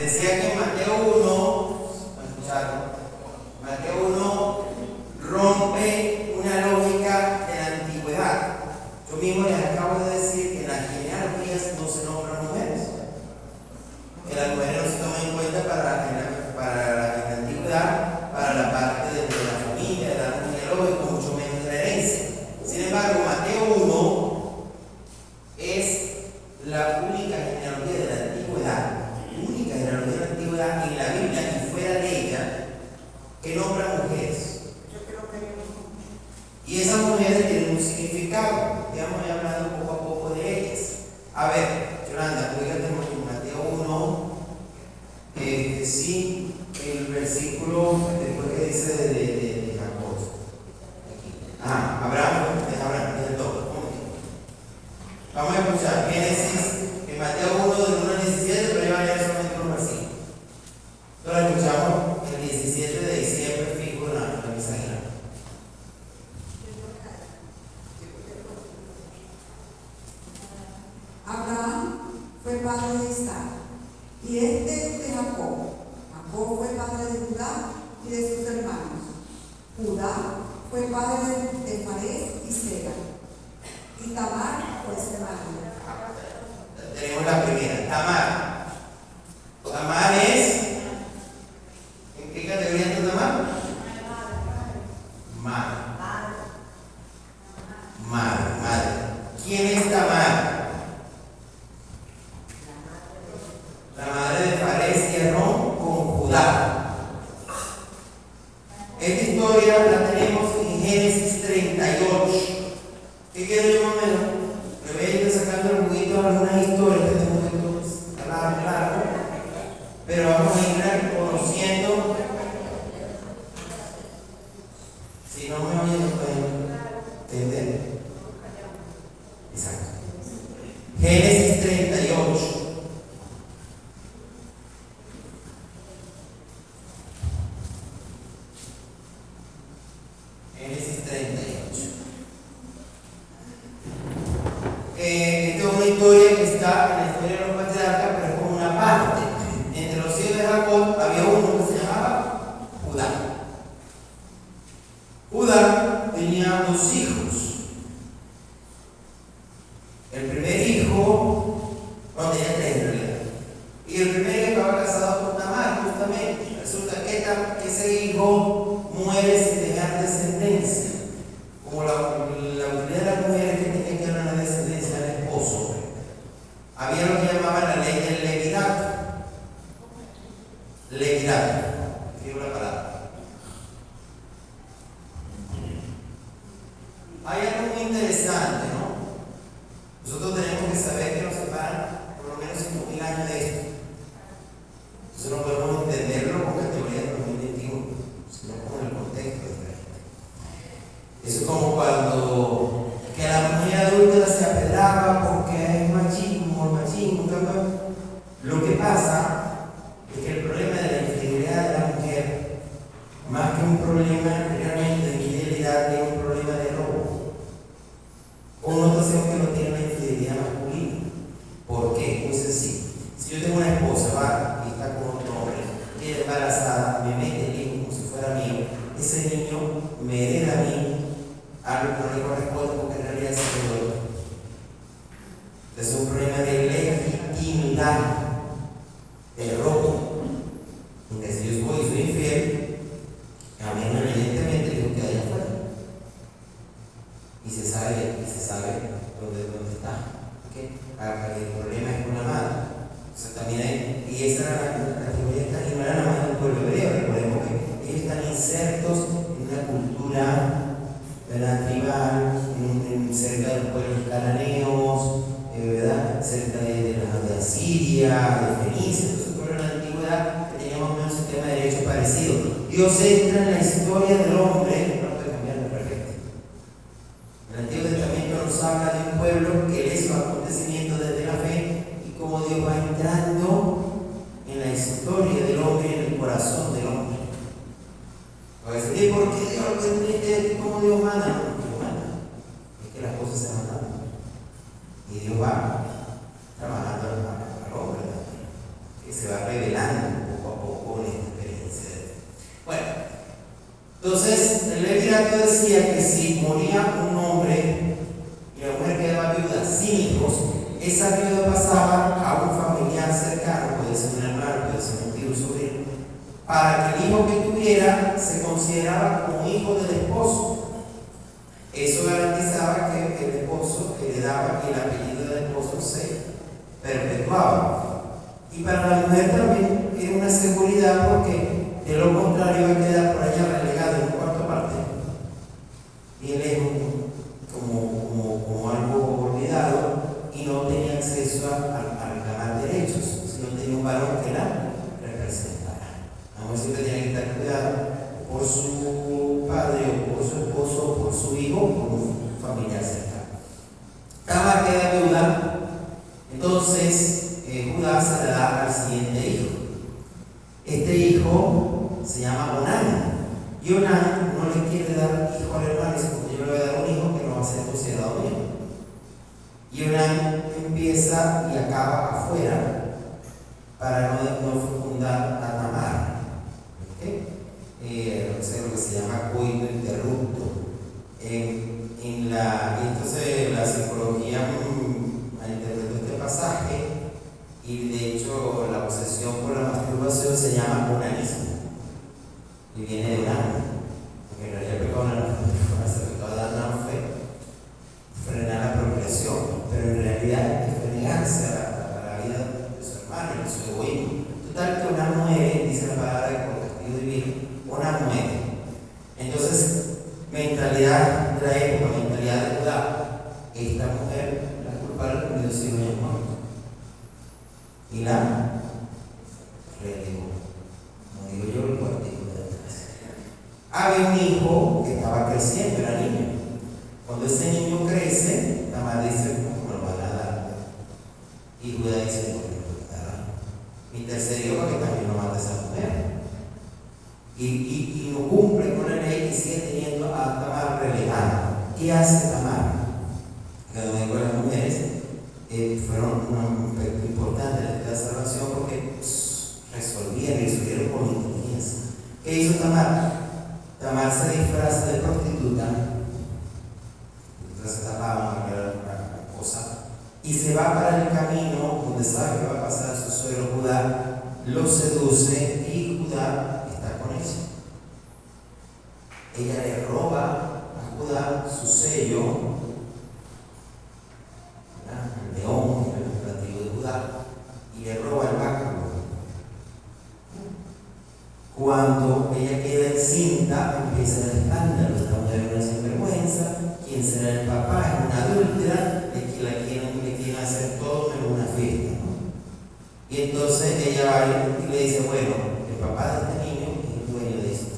Decía que Mateo 1, ¿me escucharon? Mateo 1 rompe una lógica de la antigüedad. Yo mismo les acabo de decir que en las genealogías no se nombran mujeres, que las mujeres no se toman en cuenta para la antigüedad, para la parte de la familia, del árbol genealógico, mucho menos de la herencia. Sin embargo, Mateo 1 es la única genealogía de la antigüedad, en la Biblia y fuera de ella, que nombra mujeres. Y esas mujeres tienen un significado. Ya hemos hablado poco a poco de ellas. A ver, Yolanda, fíjate en Mateo 1, sí, el versículo después que dice de Jacob. Abraham, es el 2. Vamos a escuchar Génesis en Mateo 1, del 1 al 17, pero yo voy a leer solamente un versículo. Ahora escuchamos el 17 de diciembre, fijo en la misa. Abraham fue padre de Isaac y de Jacob. Jacob fue padre de Judá y de sus hermanos. Judá fue padre de Fares y Sera. Y Tamar fue su hermana. Tenemos la primera, Tamar. Tamar es, ¿en qué categoría está Tamar? Madre. ¿Quién es Tamar? La madre de Fares y Aarón con Judá. Esta historia la tenemos en Génesis 38. ¿Qué quiero yo más o menos? Me voy a ir sacando el juguito de algunas historias, que tengo que largo, pero vamos a ir conociendo. Si no me oyen, no pueden entender. Exacto. Génesis 38. Génesis 38. Esta es una historia que está en la historia de los patriarcas, pero es como una parte. Entre los hijos de Jacob había uno que se llamaba Judá. Judá tenía 2 hijos. El primer hijo, no tenía 3 en realidad. Y el primero estaba casado con Tamar, justamente. Resulta que ese hijo muere sin dejar descendencia. Como la mayoría de las mujeres que tenían que dar una descendencia al esposo. Había lo que llamaban la ley del levidato. Escribo la palabra. Hay algo muy interesante, ¿no? Nosotros tenemos que saber que nos separan por lo menos 5.000 años de esto. Entonces no podemos entenderlo con categoría de 2021, sino con el contexto diferente. Eso es como cuando que a la mujer adulta se apedraba porque es machismo. Lo que pasa es que el problema de la infidelidad de la mujer, más que un problema realmente de infidelidad, es un problema de robo. Connotación que no tiene la infidelidad masculina. ¿Por qué? Muy sencillo. Si yo tengo una esposa, va y está con otro hombre, queda embarazada, me mete el hijo como si fuera mío, ese niño me hereda a mí algo que no le corresponde porque en realidad es el otro. Es un problema de legitimidad, de robo. Porque si yo soy infiel, a mí evidentemente el hijo queda allá afuera. Y se sabe dónde está. ¿Okay? El problema es con la madre. O sea, también hay, y esa era la categoría y no era nada más del pueblo hebreo. Recordemos que ellos están insertos en una cultura tribal, cerca de los pueblos cananeos, ¿verdad? Cerca de Asiria, de Fenicia, entonces pueblos de la antigüedad que tenían más o menos un sistema de derecho parecido. Dios entra en la historia del hombre, no puede cambiar la perfecta. El Antiguo Testamento nos habla de un pueblo que lee sus acontecimientos desde la fe y cómo Dios va entrando en la historia del hombre y en el corazón del hombre. A veces, ¿por qué Dios lo permite? ¿Cómo Dios manda? No, Dios manda. Es que las cosas se van dando. Y Dios va trabajando al hombre también. Que se va revelando poco a poco en esta experiencia. Bueno, entonces el levirato decía que si moría un hombre y la mujer quedaba viuda sin hijos, esa viuda pasaba a un familiar cercano, puede ser un hermano, puede ser un tío, un sobrino, para que el hijo que tuviera se consideraba como hijo del esposo. Eso garantizaba que el esposo heredaba y el apellido del esposo se perpetuaba. Y para la mujer también era una seguridad, porque de lo contrario iba a quedar por allá relegado en un cuarto parte, bien lejos, como algo olvidado, y no tenía acceso a reclamar derechos, si no tenía un varón que la representara. La mujer siempre tiene que estar cuidada por su padre, o por su esposo, o por su hijo, o por un familiar cercano. Tamar queda viuda, entonces Judá se le da al siguiente hijo. Este hijo se llama Onán, y Onán no le quiere dar hijo al hermano, dice: porque yo le voy a dar un hijo que no va a ser considerado mío. Y Onán empieza y acaba afuera para no fecundar a Tamar. ¿Okay? Es lo que se llama coito interrupto. Entonces la psicología interpretó este pasaje, y de hecho la obsesión por la masturbación se llama onanismo, y viene de Onán, porque en realidad el pecado de Adán fue frenar la procreación, pero en realidad es negarse a la vida de su hermano y de su egoísmo. Total, que Onán muere, dice la palabra, que por castigo divino Onán muere. Entonces, mentalidad de la época, mentalidad de Judá: esta mujer, la culpable, porque Dios hijo ya muerto, y la relegó. No digo yo, el cuartico de atrás. Había un hijo que estaba creciendo, era niño. Cuando ese niño crece, Tamar dice: ¿cómo me lo van a dar? Y Judá dice: no, me lo dará. Mi tercer hijo, para que también no mate a esa mujer. Y no cumple con la ley, y sigue teniendo a Tamar relegada. ¿Qué hace Tamar? Que no digo, las mujeres fueron un aspecto importante de la salvación, porque resolvieron con inteligencia. ¿Qué hizo Tamar? Tamar se disfraza de prostituta, se tapaba una cosa, y se va para el camino donde sabe que va a pasar su suegro Judá, lo seduce, y Judá está con ella. Ella le roba a Judá su sello, el león, el tribu de Judá, y le roba el báculo. Cuando ella queda encinta, empieza el escándalo. Esta mujer es una sinvergüenza. ¿Quién será el papá? Es una adúltera, de que le quieren hacer todo menos una fiesta, ¿no? Y entonces ella va y le dice: bueno, el papá de este niño es el dueño de esto.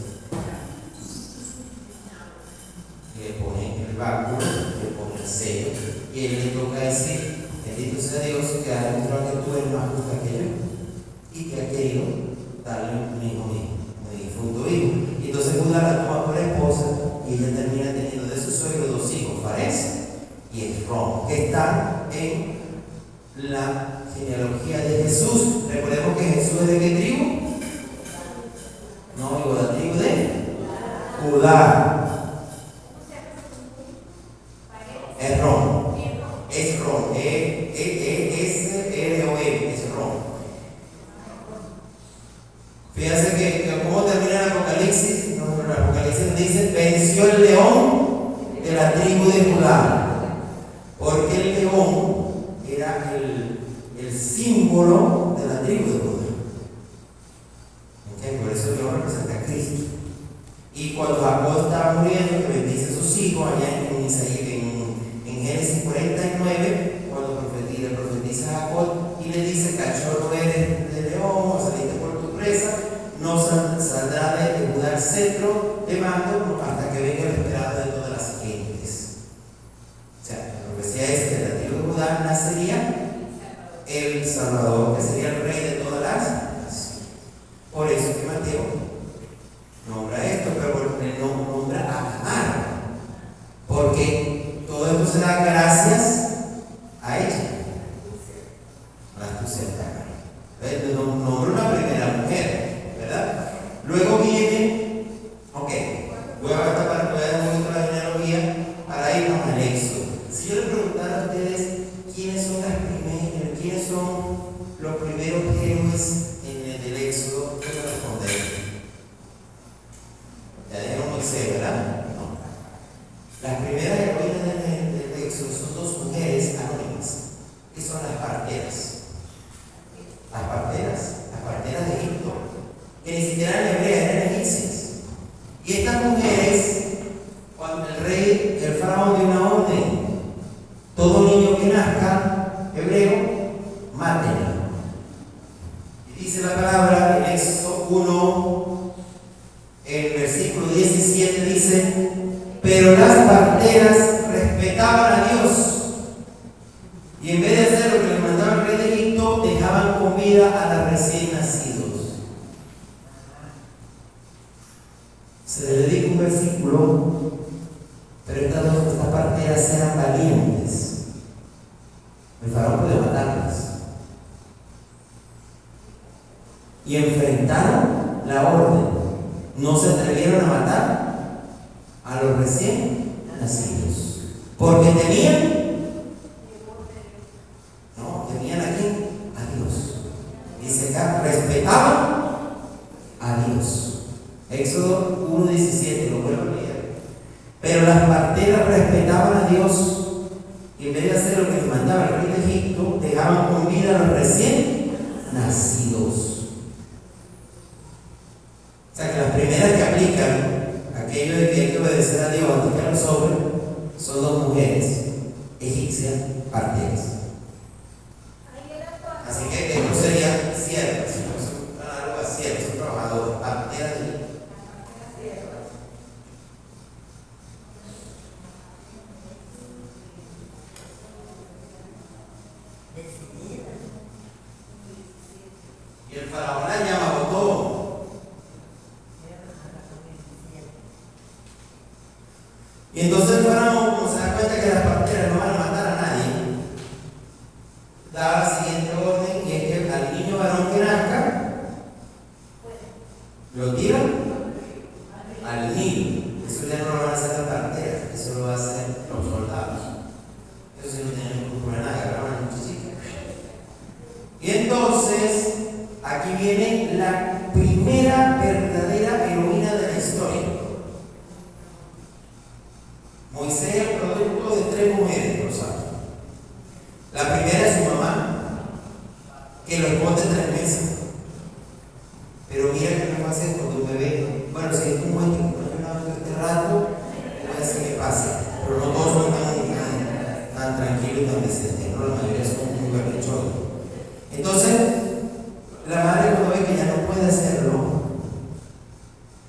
Y le pone el báculo, le pone el sello, y él le toca decir: bendito sea Dios, que ha demostrado que tú eres más justa que yo, y que ha querido darle un hijo mío, un difunto hijo. Y entonces Judá la toma por esposa, y ella termina teniendo de su suegro 2 hijos, Fares y Esrom, que están en la genealogía de Jesús. Recordemos que Jesús es de qué tribu. No, digo, la tribu de Judá. Esrom. Esrom. S-R-O-M. Esrom. Fíjense que cómo termina el Apocalipsis. No, el Apocalipsis dice: venció el león de la tribu de Judá. Porque el león era el símbolo de la tribu de Judá. ¿Okay? Por eso el león representa a Cristo. Y cuando Jacob estaba muriendo, que bendice a sus hijos, allá en Génesis 49, cuando le profetiza a Jacob y le dice: cachorro eres de león, saliste por tu presa, no saldrá de Judá el cetro de mando hasta que venga el esperado de todas las gentes. O sea, la profecía es que de la tribu de Judá nacería el Salvador, que sería el rey de todas las naciones. Por eso que Mateo nombra esto, pero no nombra a Tamar, porque todo esto se da gracias a ella, a la astucia de Tamar. Nombra una palabra en Éxodo 1, el versículo 17 dice: pero las parteras respetaban a Dios y en vez de hacer lo que les mandaba el rey de Egipto, dejaban con vida a los recién nacidos. Se le dedica un versículo, pero estas parteras eran valientes. El faraón puede matarlas. Y enfrentaron la orden. No se atrevieron a matar a los recién nacidos. Porque temían. No, temían a quién? A Dios. Dice acá, respetaban a Dios. Éxodo 1:17, lo vuelvo a leer. Pero las parteras respetaban a Dios y en vez de hacer lo que les mandaba el rey de Egipto, dejaban con vida a los recién nacidos. O sea que las primeras que aplican aquello de que hay que obedecer a Dios antes que a los hombres son dos mujeres egipcias parteras. Así que esto sería siervas, no son algo así, son trabajadores, parteras de y el faraón la llama botón. Y entonces el faraón, como se da cuenta que las parteras no van a matar a nadie, da la siguiente orden, y es que al niño varón que nazca lo tiran al Nilo. Eso ya no lo van a hacer las parteras, eso lo hacen los soldados. Eso sí no tienen ningún problema, agarraban a los chicos. Y entonces aquí viene la primera verdadera heroína de la historia. Moisés es el producto de tres mujeres, ¿no saben? La primera es su mamá, que lo esconde 3 meses. Pero mira que no pasa cuando un bebé. Bueno, si es un buen que no este rato, puede ser que pase. Pero no todos son tan tranquilos y tan decentes, ¿no? La mayoría son muy berrinchosos. Entonces, la madre, cuando ve que ya no puede hacerlo,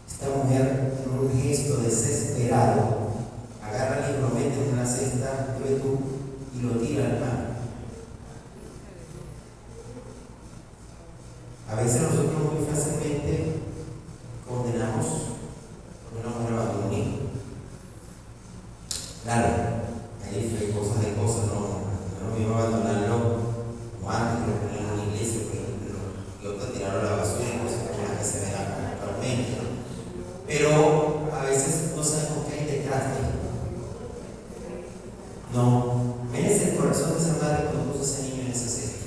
esta mujer, en un gesto desesperado, agarra el libro, mete en una cesta, bebe tú, y lo tira al mar. A veces nosotros muy fácilmente condenamos porque una mujer abandonó un hijo. Claro, ahí fue cosas de cosas, no me iba a abandonarlo como antes, que lo ponían en una iglesia, por ejemplo, y otros tiraron a la basura y cosas como las que se ven actualmente, ¿no? Pero a veces no sabemos qué hay detrás de él. No, merece el corazón de esa madre cuando puso ese niño en esa cesta.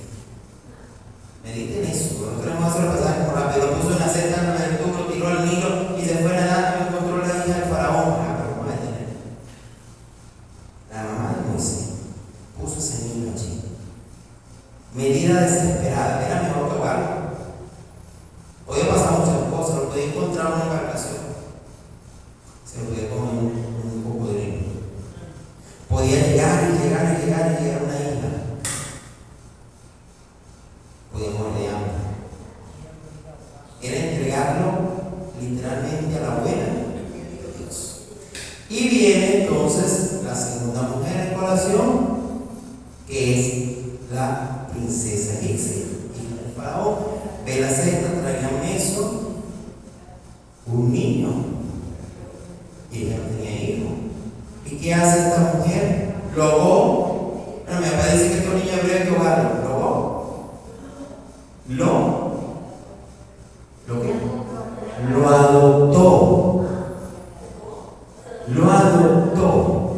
Mediten eso, no queremos hacer pasar como rápido, lo puso en la cesta, lo tiró al Nilo y se fue nadando y encontró la hija del faraón. Pero ¿cómo va a tener? La mamá de Moisés puso ese niño allí. Medida desesperada, era mejor que ahogarlo. Podía pasar muchas cosas, lo podía encontrar en una embarcación, se lo podía comer un cocodrilo. Podía llegar a una isla. Podía morir de hambre. Era entregarlo literalmente a la buena de Dios. Y viene entonces la segunda mujer en colación, que es la princesa egipcia, hija del faraón. Ve la cesta, traía un eso, un niño, y ella no tenía hijo. ¿Y qué hace esta mujer? Lo ahogó. Bueno, mi papá dice que estos niños habría que ahogarlo. Lo ahogó. ¿Lo qué? Lo adoptó. Lo adoptó.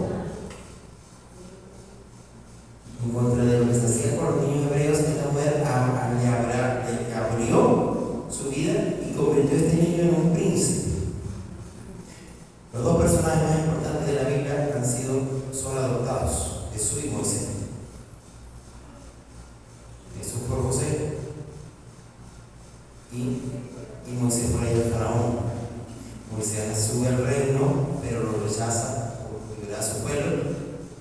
En contra de lo que se hacía con los niños hebreos, esta mujer le abrió su vida y convirtió a este niño en un príncipe. Los dos personajes más importantes de la Biblia son adoptados, Jesús y Moisés. Jesús por José y Moisés por el faraón. Moisés sube al reino, pero lo rechaza por liberar a su pueblo,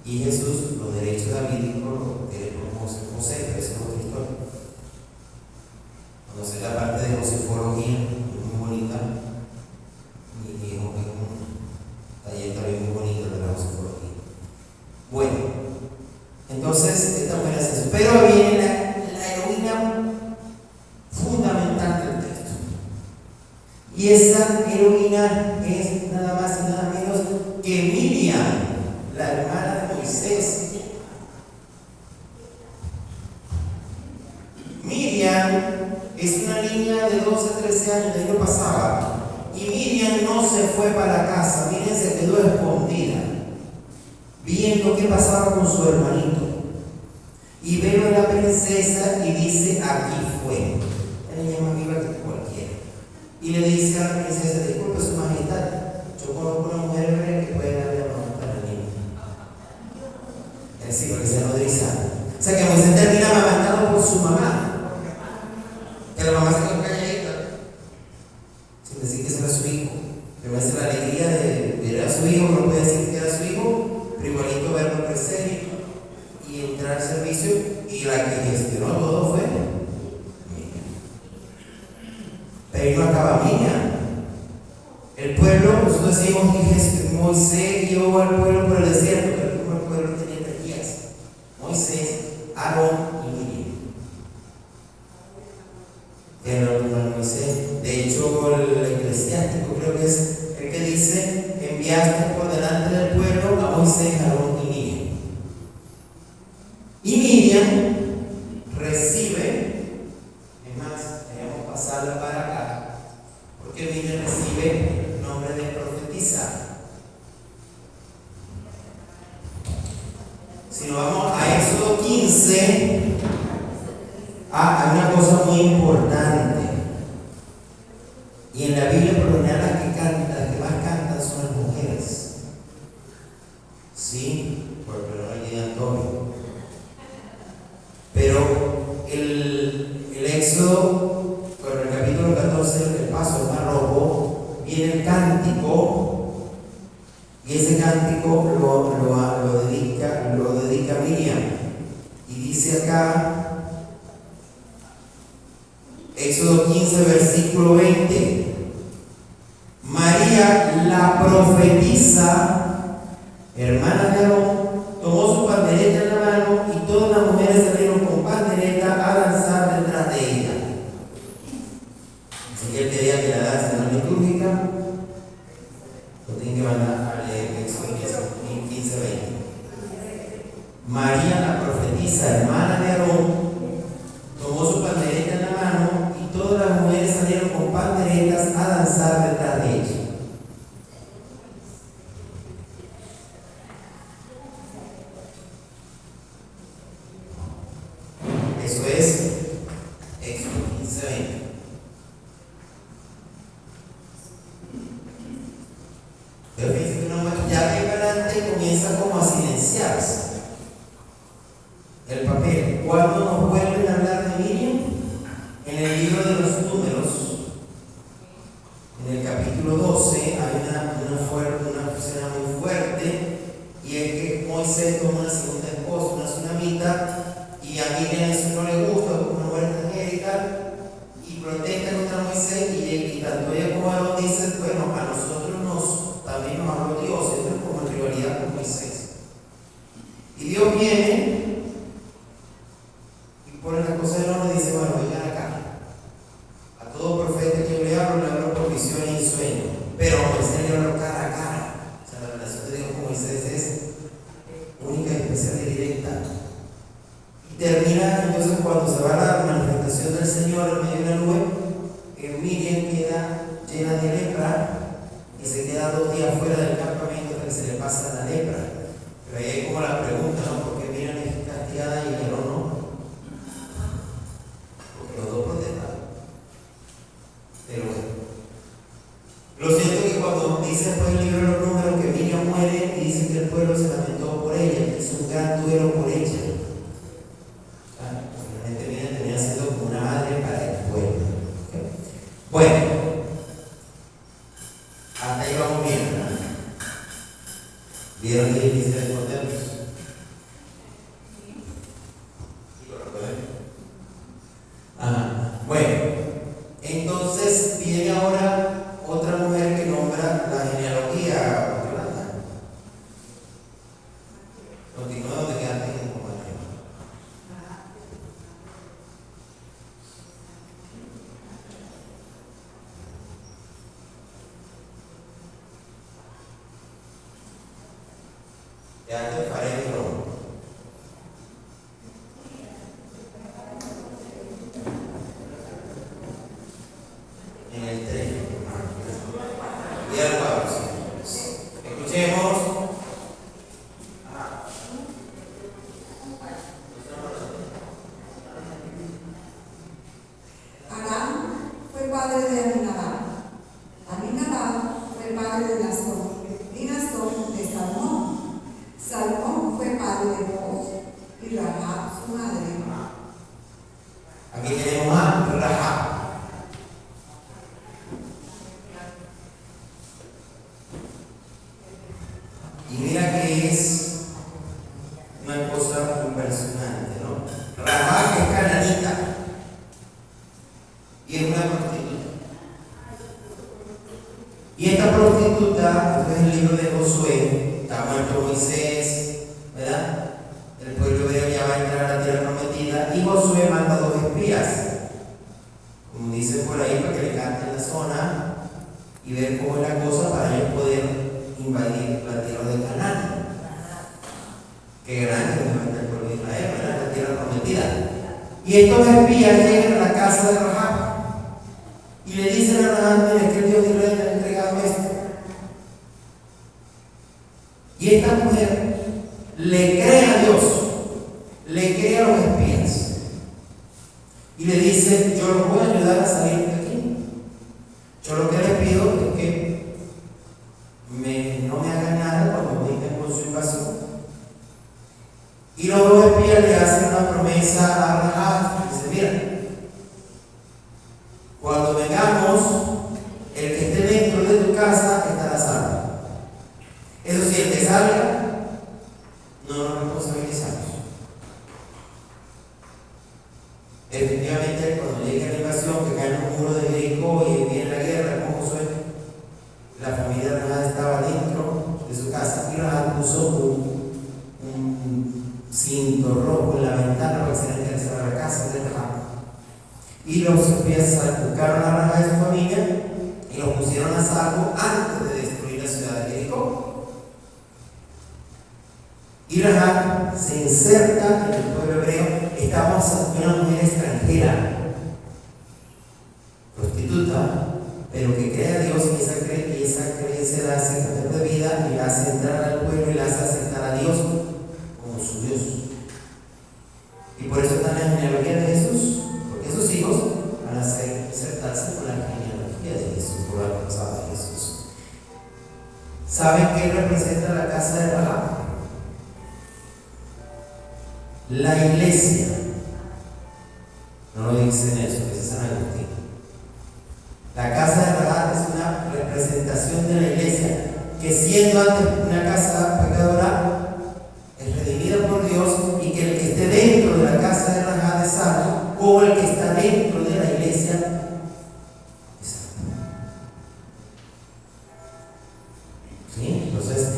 y Jesús los derechos davídicos los tiene por José, pero eso es otra historia. Cuando se da parte parte de Josefología, muy bonita. Mi hijo es un taller también muy bonito de la Josefología. Bueno, entonces esta mujer hace eso. Pero viene la heroína fundamental del texto. Y esa heroína es nada más y nada menos que Miriam, la hermana de Moisés. Miriam es una niña de 12, 13 años, de ahí no pasaba. Y Miriam no se fue para la casa, Miriam se quedó escondida, viendo qué pasaba con su hermanito. Y ve a la princesa y dice: aquí fue. La niña más viva que cualquiera. Y le dice a la princesa: disculpe su majestad, yo conozco una mujer hebrea que puede darle a mamá para la niña. Es decir, porque se nodriza. O sea que Moisés termina amamantado por su mamá. Que la mamá se quedó calladita, sin decir que ese era su hijo. Pero esa es la alegría de ver a su hijo, no puede decir que era su hijo, pero igualito verlo crecer y entrar al servicio. Y la que gestionó todo fue Miriam. Pero ahí no acaba Miriam. El pueblo, nosotros decimos que Moisés guió al pueblo por el desierto, pero como el pueblo tenía 3 guías: Moisés, Aarón y Miriam. Era Moisés. De hecho, el eclesiástico creo que es el que dice: enviaste por delante del pueblo a Moisés, Aarón y Miriam. Y Miriam recibe, es más, queremos pasarla para acá, porque Miriam recibe el nombre de profetisa. Si nos vamos a Éxodo 15, hay una cosa muy importante. Y en la Biblia, por lo general, las que más cantan son las mujeres. Sí, por el de Antonio. Pero el Éxodo, con el capítulo 14, el paso del Mar Rojo, viene el cántico. Y ese cántico lo dedica Miriam. Y dice acá, Éxodo 15, versículo 20: María, la profetisa, hermana de Aarón, tomó su pandereta en la mano, y todas las mujeres salieron con pandereta a danzar detrás de ella. Si él quería que la danza no litúrgica, lo tienen que mandar a leer Éxodo 15, 20. María, la profetisa, hermana de Aarón, tomó su pandereta en la mano, y todas las mujeres salieron con panderetas a danzar detrás de ella. Eso es Éxodo 15, 20. Pero fíjense que ya de adelante comienza como a silenciarse el papel. Cuando nos vuelven a hablar de Miriam, en el libro de los Números, en el capítulo 12, hay una escena muy fuerte, y es que Moisés toma una segunda esposa, una tsunamita, y a Miriam eso no le gusta, porque una mujer extranjera y tal, y protesta contra Moisés, y tanto ella como Aarón dicen: bueno, a nosotros también nos habló Dios. Esto es como en rivalidad con Moisés. Y Dios viene y pone las cosas en orden y dice: bueno, vengan acá. A todo profeta que yo le hablo por visiones y sueños, pero a Moisés le hablo cara a cara. O sea, la relación de Dios con Moisés es única, especial y directa. Y termina entonces cuando se va a la manifestación del Señor en medio de la nube. Miriam queda llena de lepra y se queda 2 días fuera del campamento hasta que se le pasa la lepra. Pero ahí hay como la pregunta, ¿no? ¿Por qué Miriam es castigada y Aarón no? Porque los dos protestaron. Pero bueno, lo cierto es que cuando dice después el libro de los Números que Miriam muere, y dice que el pueblo se lamentó por ella, hizo un gran duelo por ella. Finalmente Miriam termina siendo como una madre para el pueblo. ¿Okay? Bueno, hasta ahí vamos bien, ¿verdad? ¿Vieron que dice respondernos? ¿Sí lo recuerdan? Bueno, en Entonces viene ahora otra mujer que nombra la genealogía. Continúa donde quedaste en el compañero. Ya te paré, bro. En el tren. Y al cuadro, sí. Escuchemos. Aram fue padre de Aminadab. Aminadab fue padre de Nazón. Y Nazón de Salmón. Salmón fue padre de Boaz. Y Rahab su madre. Aquí tenemos a Rahab. Y mira que es una cosa impresionante, ¿no? Rahab es cananita y es una prostituta. Y esta prostituta, esto es el libro de Josué, está muerto Moisés, ¿verdad? El pueblo hebreo ya va a entrar a la tierra prometida y Josué manda 2 espías, como dice por ahí, para que le canten la zona y ver cómo es la cosa para ellos poder invadir la tierra de Canaán. Qué grande es el pueblo de Israel, ¿verdad? La tierra prometida. Y estos espías llegan a la casa de Rahab y le dicen a Rahab: mira, que el Dios de Israel le ha entregado esto. Y esta mujer le cree a Dios, le cree a los espías y le dice: yo los voy a ayudar a salir de aquí. Yo lo que les pido es que no me hagan nada cuando vengan con su invasión. Y los 2 espías le hacen una promesa a Rahab. Dice: mira, cuando vengamos, el que esté dentro de tu casa estará salvo. Eso sí, el que salga, no nos responsabilizamos. Efectivamente, cuando llegue la invasión, que cae en un muro de Jericó y viene la guerra con Josué, la familia de Rahab estaba dentro de su casa y Rahab puso un cinto rojo en la ventana para que se le interesara la casa de Rahab. Y los espías buscaron a Rahab y su familia y los pusieron a salvo antes de destruir la ciudad de Jericó. Y Rahab se inserta en el pueblo hebreo. Estamos ante una mujer extranjera, prostituta, pero que cree a Dios, y esa creencia la hace cambiar de vida y la hace entrar al pueblo y la hace aceptar a Dios como su Dios. Y por eso está en la genealogía de Jesús, porque sus hijos van a insertarse con la genealogía de Jesús, por la pasada de Jesús. ¿Saben qué representa la casa de Rahab? La iglesia. No lo dicen eso, es San Agustín. La casa de Rahab es una representación de la iglesia, que siendo antes una casa pecadora, es redimida por Dios, y que el que esté dentro de la casa de Rahab es salvo, como el que está dentro de la iglesia es salvo. ¿Sí? Entonces,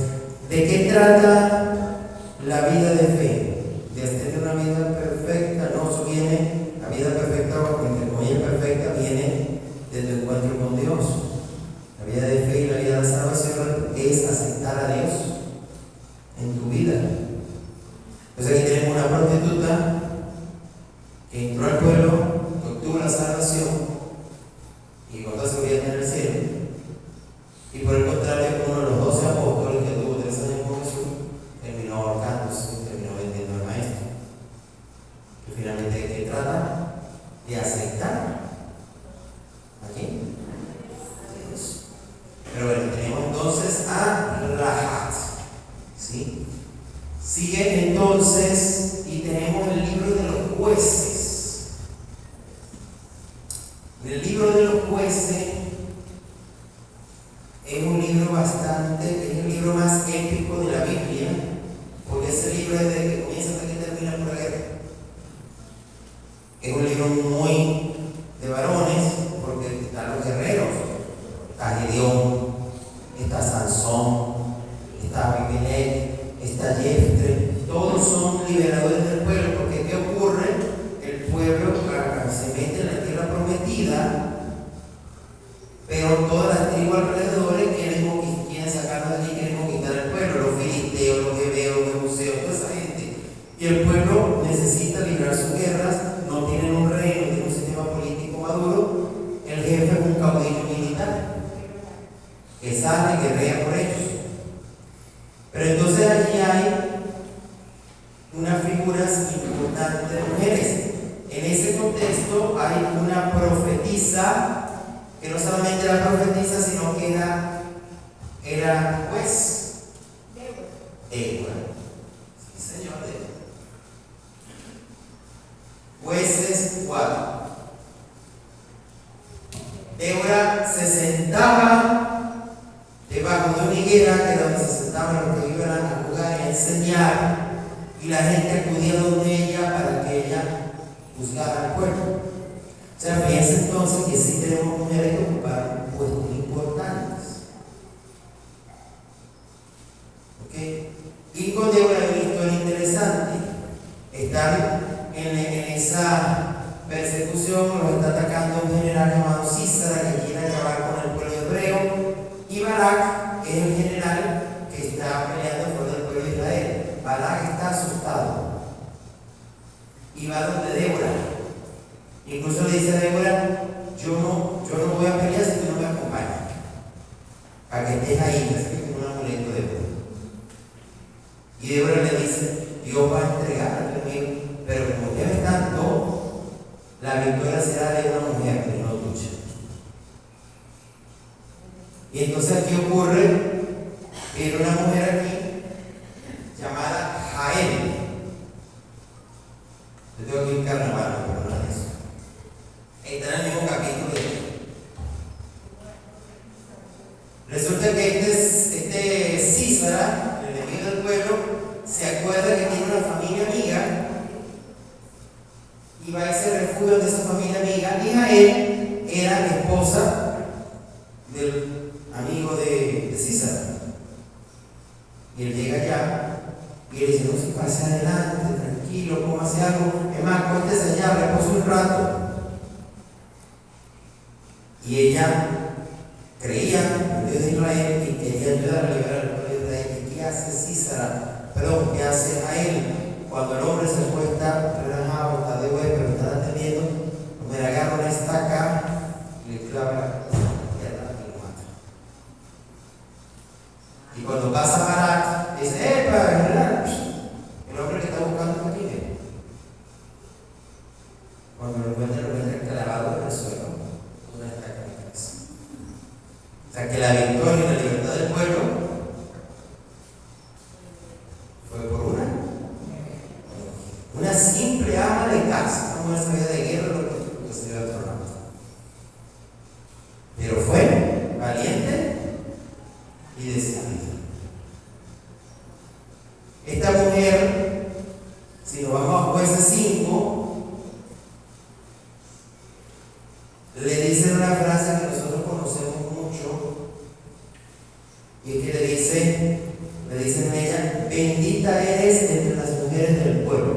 ¿de qué trata la vida de fe? De tener una vida perfecta. No, eso viene, la vida perfecta, entre comillas perfecta, viene de tu encuentro con Dios. La vida de fe y la vida de salvación es aceptar a Dios en tu vida. Entonces aquí tenemos una prostituta que entró al pueblo, que obtuvo la salvación y con toda seguridad en el cielo. Y por el contrario, uno de los 12 apóstoles que tuvo 3 años con Jesús, terminó ahorcándose, terminó vendiendo al maestro. Y finalmente, ¿de qué trata? De aceptar aquí Dios. Pero bueno, tenemos entonces a Rahab, ¿sí? Sigue entonces y tenemos el libro de los jueces. En el libro de los jueces es un libro es el libro más épico de la Biblia, porque ese libro es desde que comienza hasta que termina por la guerra. Es un libro muy de varones, porque sale, guerrea por ellos. Pero entonces allí hay unas figuras importantes de mujeres. En ese contexto hay una profetisa, que no solamente era profetisa, sino que era juez. Débora. Sí, señor, Débora. Jueces 4. Débora se sentaba debajo de una higuera, que era donde se sentaban los que iban a jugar y a enseñar, y la gente acudía donde ella para que ella juzgara al pueblo. O sea, fíjense entonces que sí tenemos mujeres que ocuparon puestos importantes. ¿Ok? Y con Débora hay una historia interesante. Están en esa persecución, los está atacando un general llamado Císara, que quiere acabar con el pueblo hebreo, y Barak es el general que está peleando por el pueblo de Israel. Barak está asustado y va donde Débora. Incluso le dice a Débora: yo no voy a pelear si tú no me acompañas, para que estés ahí, así que como un amuleto de Débora. Y Débora le dice: Dios va a entregar a tu enemigo, pero como ustedes están dos, la victoria será de una mujer, pero no tuya. Y entonces aquí ocurre que una mujer aquí llamada Jael. Yo tengo que ir carnaval, pero no es eso. Está en el mismo capítulo de aquí. Resulta que este Císara, el enemigo del pueblo, se acuerda que tiene una familia amiga y va a ese refugio de esa familia amiga. Y Jael era esposa del amigo de Císara. Y él llega allá y él dice: no se pase adelante, tranquilo, cómase algo. Es más, acuéstese allá, repose un rato. Y ella creía en Dios de Israel y quería ayudar a liberar al pueblo de Israel. ¿Y qué hace Císara? Perdón, ¿qué hace Jael? Cuando el hombre se acuesta relajado, está de huevo, pero está atendiendo, me agarra una estaca y le clava la cabeza y lo mata. Y cuando pasa Barak, dice: ¡epa, general! El hombre que está buscando aquí. Cuando lo encuentra clavado en el suelo, una estaca en la cabeza. O sea que la victoria y la libertad del pueblo fue por una simple ama de casa. Una mujer sabía de guerra lo que se iba a tronar. Pero fue valiente y decidida. Esta mujer, si nos vamos a Jueces 5, le dicen una frase que nosotros conocemos mucho, y es que le dicen a ella: bendita eres entre las mujeres del pueblo.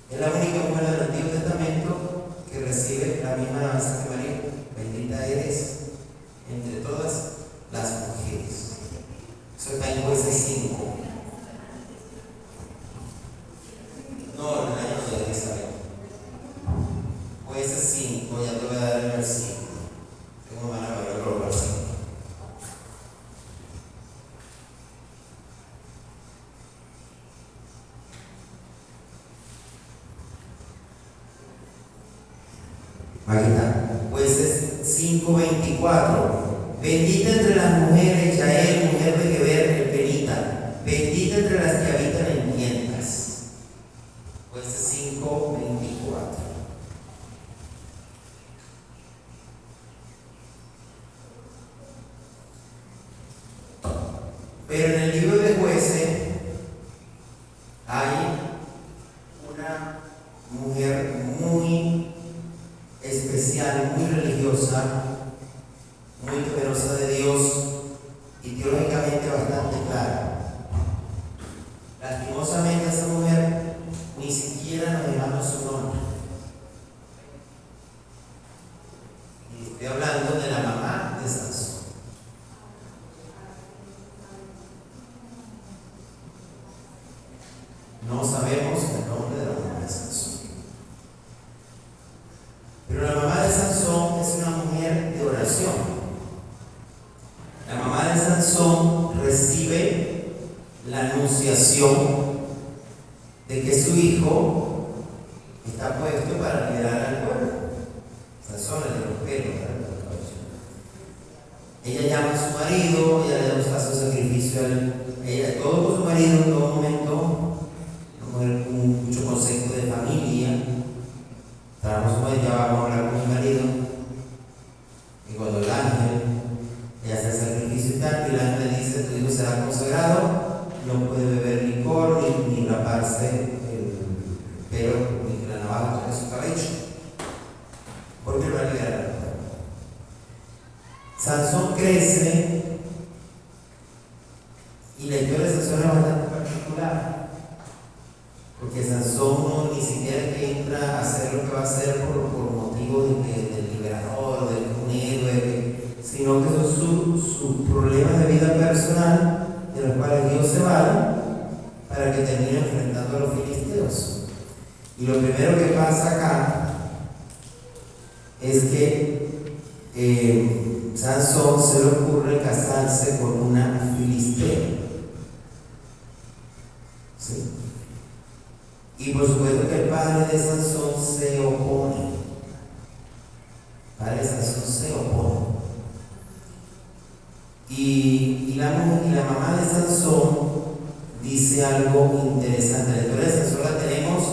Es la única mujer del Antiguo Testamento que recibe la misma alabanza que María: bendita eres entre todas las mujeres. Eso está en Jueces 5. No, en el año de Elizabeth. Jueces 5, ya te voy a dar el versículo. Tengo ganas de ver el versículo. Aquí está. Jueces 5:24. Bendita entre las mujeres Jael, mujer de Geber, el Penita. Bendita entre las que habitan en tiendas. Jueces 5:24. Pero en el libro de Jueces hay una mujer muy especial, muy religiosa, muy temerosa de Dios y teológicamente bastante clara. Lastimosamente esa mujer ni siquiera nos dejamos su nombre. Y estoy hablando de la mamá de Sansón. No sabemos el nombre de la mamá de Sansón. Pero la mamá de Sansón es una mujer de oración. Sansón recibe la anunciación de que su hijo está puesto para liberar al pueblo. Sansón, el de los pelos, ¿verdad? Ella llama a su marido, ella le hace un sacrificio ella, todo con su marido en todo momento, una mujer con mucho consejo de familia. Estábamos ya vamos a hablar con mi marido, y cuando el ángel ella hace el sacrificio y tal, y el ángel le dice: tu hijo será consagrado, no puede beber licor ni raparse el pelo ni la navaja toque su cabello, porque lo va a liberar. Sansón crece, y la historia de Sansón es bastante particular, porque Sansón no ni siquiera es que entra a hacer lo que va a hacer por motivo del liberador, del un héroe, sino que son sus problemas de vida personal, de los cuales Dios se vale para que termine enfrentando a los filisteos. Y lo primero que pasa acá es que Sansón se le ocurre casarse con una filistea. ¿Sí? Y por supuesto que el padre de Sansón se opone. El padre de Sansón se opone. Y la mamá de Sansón dice algo interesante. La historia de Sansón la tenemos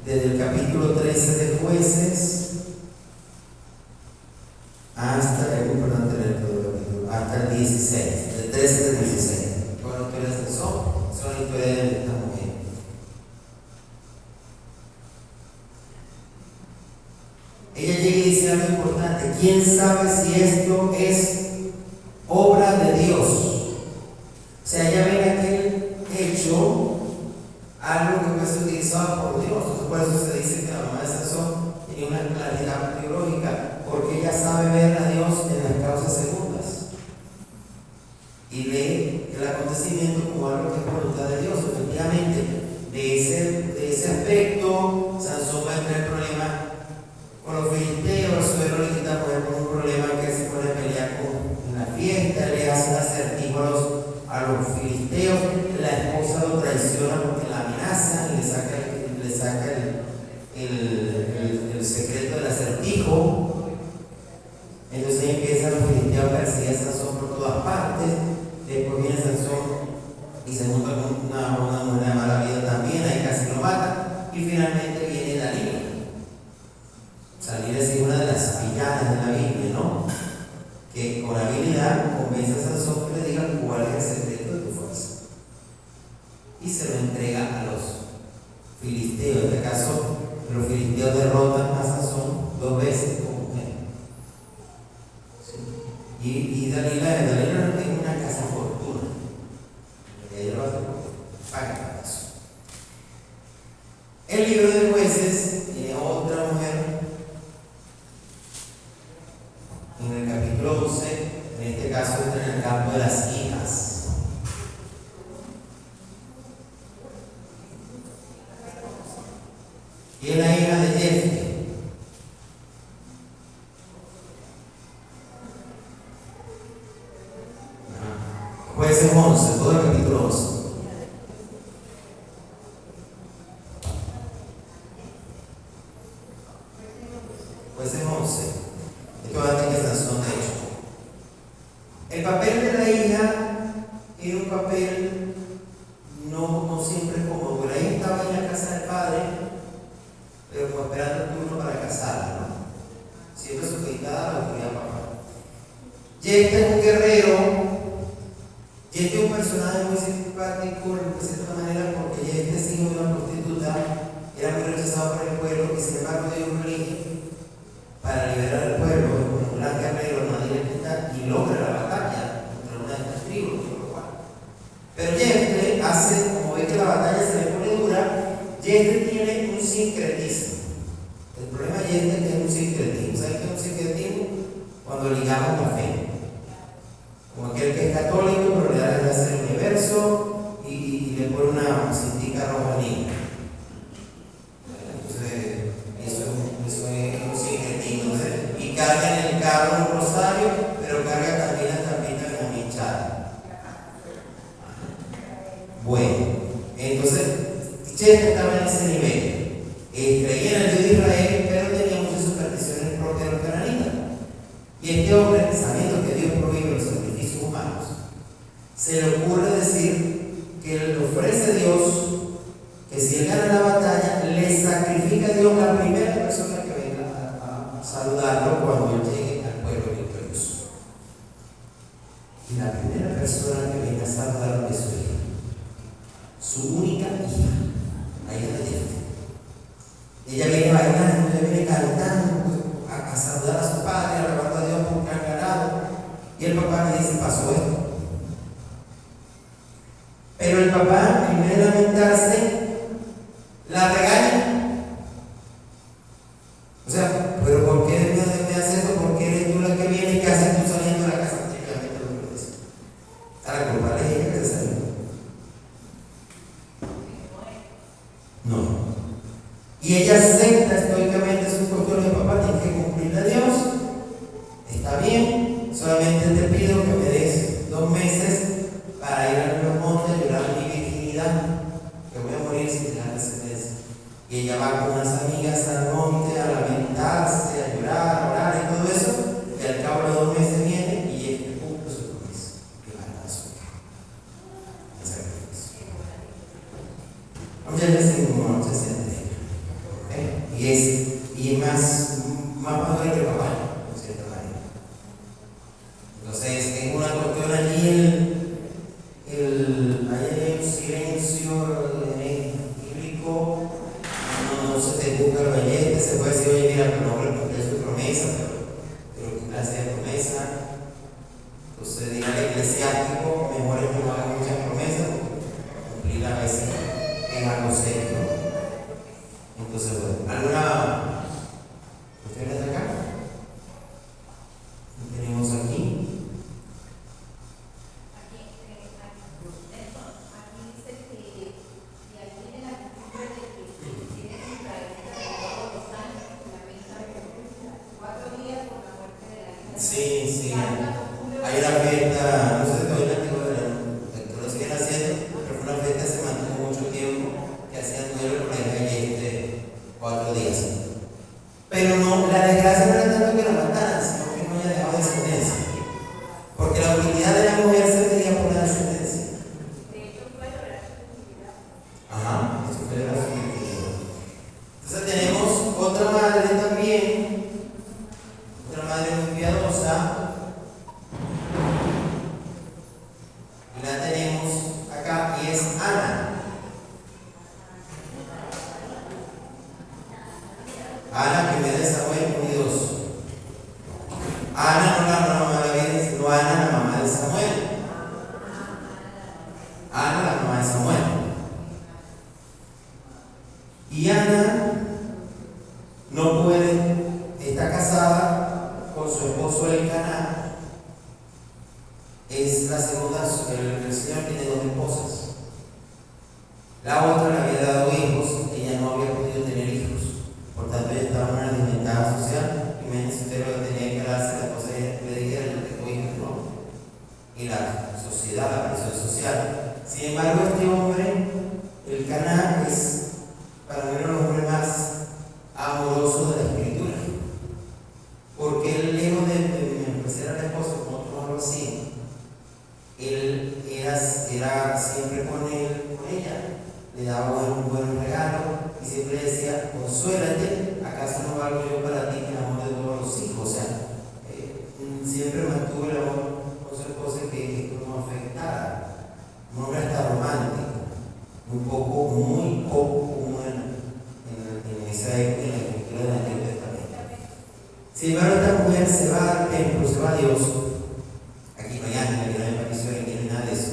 desde el capítulo 13 de Jueces hasta el 16, del 13 al 16. Toda la historia de Sansón son la historia de esta mujer. Ella llega y dice algo importante: ¿quién sabe si esto es obra de Dios? O sea, ella ve en aquel hecho algo que puede ser utilizado por Dios. Entonces, por eso se dice que la mamá de Sansón tenía una claridad teológica, porque ella sabe ver a Dios en las causas segundas y ve el acontecimiento como algo que es voluntad de Dios. Efectivamente, de ese aspecto, Sansón va a tener problemas con los filisteos. Su héroe le quita por un problema que se pone a pelear en la fiesta, le hace un acertijo a los filisteos, la esposa lo traiciona porque la amenazan y le saca el secreto del acertijo. Entonces empiezan los filisteos a perseguir a Sansón por todas partes. Después viene Sansón y se junta con una mujer de mala vida también, ahí casi lo mata. Y finalmente viene Dalila. Dalila es una de las villanas de la Biblia, ¿no? Que con habilidad convence a Sansón que le diga cuál es el secreto de tu fuerza. Y se lo entrega a los filisteos. En este caso, los filisteos derrotan a Sansón 2 veces como mujer. ¿Sí? Y Dalila no tiene una casa fortuna. Ella lo hace paga para eso. El libro de Jueces tiene otra mujer. En el capítulo 11, en este caso está en el campo de las hijas. Y es la hija de Jefte. Jueces 11, todo el capítulo 11. Jueces 11. Esto va a tener que Sansón, de hecho. El papel de la hija era un papel no siempre cómodo. La hija estaba en la casa del padre, pero como esperando el turno para casarla, ¿no? Siempre supeditada a la autoridad del papá. Jefte es un guerrero. Jefte es un personaje muy simpático, de cierta manera, porque Jefte es hijo de una prostituta, era muy rechazado por el pueblo, y sin embargo Dios lo elige para liberar al pueblo. Es un gran guerrero, nadie le quita, y logra la batalla contra una de estas tribus. Pero Jefte hace, como ve que la batalla se le pone dura, Jefte tiene un sincretismo. El problema de Jefte es que es un sincretismo. ¿Sabes qué es un sincretismo? Cuando ligamos la fe. Como aquel que es católico, pero le da el hacer el universo y le pone una cintica roja negra. Entonces, eso es un sincretismo. Y carga en el carro un rosario, pero carga también la tapita de la hinchada. Bueno, entonces, Chester estaba en ese nivel. Creía en el Dios de Israel, pero tenía muchas supersticiones propias de los cananitas. Y este hombre, sabiendo que Dios prohíbe los sacrificios humanos, se le ocurre decir que le ofrece a Dios que si él gana la batalla, le sacrifica a Dios la primera persona que venga a saludarlo cuando él llegue al pueblo victorioso. Y la primera persona que venga a saludarlo es su hija, su única hija, la hija de Dios. Ella viene bailando, ella viene cantando a saludar a su padre, alabando a Dios porque han ganado. Y el papá le dice: pasó esto. Pero el papá, en vez de lamentarse, la regaña. O sea, ¿pero por qué me haces esto? ¿Por qué eres tú la que viene y qué haces tú saliendo de la casa? Típicamente lo que dice. A la culpa de ella que se salió. No. Y ella acepta estoicamente sus cuestiones de papá, tienes que cumplirle a Dios. Está bien, solamente te pido que me des 2 meses para ir a los montes a llorar mi virginidad, que voy a morir sin dejar descendencia. Y ella va con unas amigas al monte a lamentarse, a llorar, a orar y todo eso, y al cabo de 2 meses viene y ella cumple su promesa, que mata a su hija. Muchas veces no se siente, y es más madura que el papá, de cierta manera. Entonces, es una cuestión allí, hay un silencio bíblico, no se te busca el billete, se puede decir: oye, mira, pero no cumple su promesa, pero ¿qué clase de promesa? Entonces, dirá el eclesiástico: mejor es que no haga muchas promesas, porque cumplir a veces es algo serio, ¿no? Entonces, bueno, ¿alguna cuestión de acá? ¿Qué tenemos aquí? Sí, hay una fiesta, no sé si todavía lo siguen haciendo, pero fue una fiesta que se mantuvo mucho tiempo, que hacían duelo por la calle 4 días. Pero no, la desgracia no era tanto que la mataran, sino que no haya dejado descendencia. Porque la utilidad de la mujer se medía por la descendencia. Ajá, eso fue la subjetividad. Entonces tenemos otra madre también, otra madre muy piadosa. Y la tenemos acá, y es Ana. Ana, primera de Samuel 1:2. Ana no la mamá de la Virgen, sino Ana, la mamá de Samuel. Ana, la mamá de Samuel. Y Ana no puede, está casada con su esposo Elcaná. Es la segunda, el Señor tiene 2 esposas. La otra le había dado hijos, ella no había podido tener hijos. Por tanto, ella estaba en una desventaja social. Imagínense usted lo que tenía que darse, la cosa le dijeron: no tengo hijos, ¿no? Y la sociedad, la presión social. Sin embargo, este hombre, Elcaná, es para mí uno de los hombres más amorosos de la Escritura. Porque él, lejos de menospreciar a la esposa como otros lo hacían, él era siempre con ella, le daba un buen regalo y siempre decía: consuélate, ¿acaso no valgo yo para ti el amor de todos los hijos? O sea, siempre mantuvo el amor con su esposa, que esto no afectara. Un hombre hasta romántico, muy poco común en esa época, en la cultura del Antiguo Testamento. Sin embargo, esta mujer se va al templo, se va a Dios. Aquí no hay ángeles, no hay apariciones, aquí no hay nada de eso.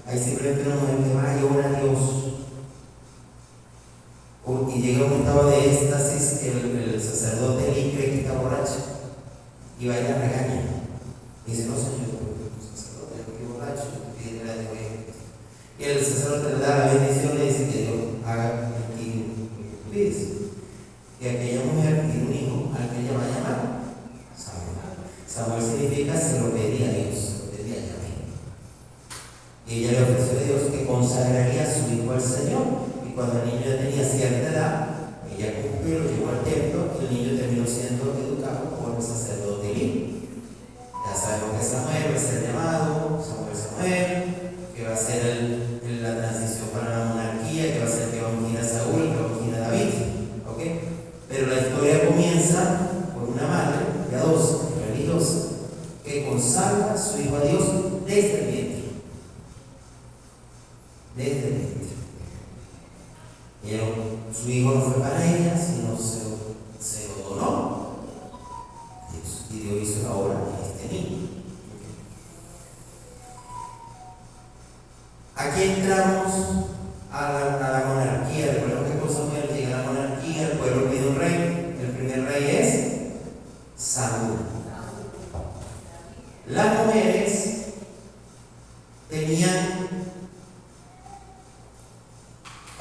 Hay simplemente una mujer que va y ora a Dios. Y llega a un estado de éxtasis que el sacerdote Elí cree que está borracho y va y la regaña. Y dice: no, señor, el sacerdote es borracho, y le da de. Y el sacerdote le da la bendición y le dice que Dios haga aquí lo que tú pides. Y aquella mujer tiene un hijo al que ella va a llamar Samuel. Samuel significa: se lo pedía a Dios, se lo pedía a Yahvé. Y ella le ofreció a Dios que consagraría a su hijo al Señor. Y cuando el niño ya tenía cierta edad, ella cumplió, lo llevó al templo y el niño terminó siendo educado por el sacerdote Elí. Ya sabemos que Samuel va a ser llamado Samuel, que va a ser la transición para la monarquía, que va a ser que va a ungir a Saúl, que va a ungir a David. ¿Okay? Pero la historia comienza por una madre piadosa, religiosa, que consagra a su hijo a Dios desde el vientre. Desde el vientre. Su hijo no fue para ella, sino se lo donó. Y Dios hizo la obra en este niño. Aquí entramos a la monarquía. Recuerden que con Samuel llega la monarquía, el pueblo pide un rey. El primer rey es Saúl. Las mujeres tenían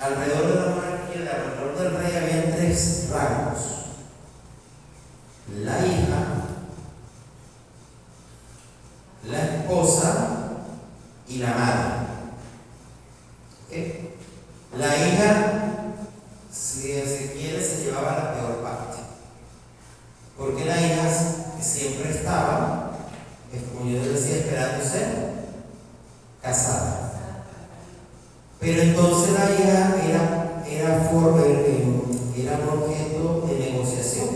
alrededor de la monarquía, alrededor del rey, había 3 rangos: la hija, la esposa y la madre. ¿Okay? La hija, si se quiere, se llevaba la peor parte, porque la hija siempre estaba, como yo decía, esperando ser casada. Pero entonces la hija era un objeto de negociación.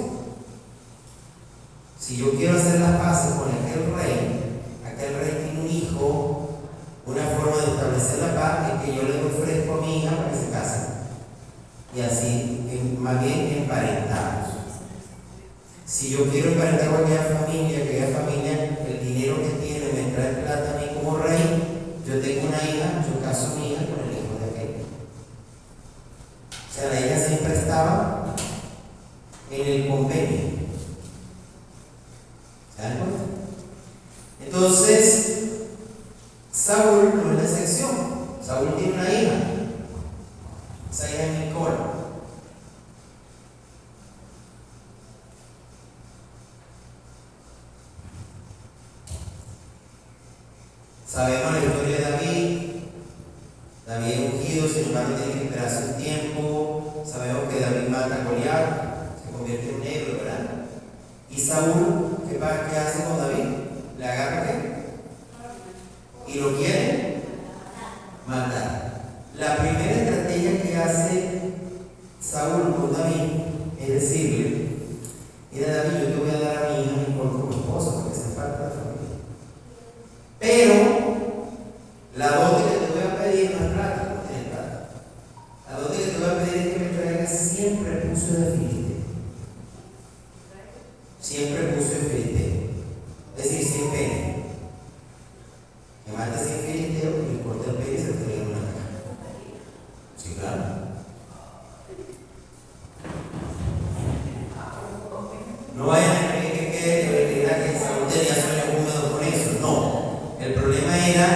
Si yo quiero hacer las paces con aquel rey tiene un hijo, una forma de establecer la paz es que yo le ofrezco a mi hija para que se case. Y así, más bien emparentamos. Si yo quiero emparentar con aquella familia, el dinero que tiene me trae plata a mí como rey, yo tengo una hija, yo caso a mi hija con el hijo de aquel. O sea, la hija siempre estaba en el convenio. ¿Se dan cuenta? Entonces, Saúl no es la excepción. Saúl tiene una hija. Esa hija es Micol. Sabemos la historia de David. David es ungido, sin embargo tiene que esperarse un tiempo. Sabemos que David mata a Goliat, se convierte en negro, ¿verdad? Y Saúl, ¿qué hace con David? ¿Le agarra qué? Y lo quiere matar. La primera estrategia que hace Saúl con David es decirle: mira, David, yo te voy a dar a mi hija Micol como esposa, porque esa es parte de la familia. Pero la dote que te voy a pedir no es plata, no tienes plata. La dote que te voy a pedir es que me traigas siempre puso de filisteo. Siempre puso de filisteo. Es decir, sin pene. Que mate sin filisteo, que le corte el pene y se lo traiga en una caja. Sí, claro. No vayan a creer que Saúl tenía sueños húmedos con eso. No. El problema era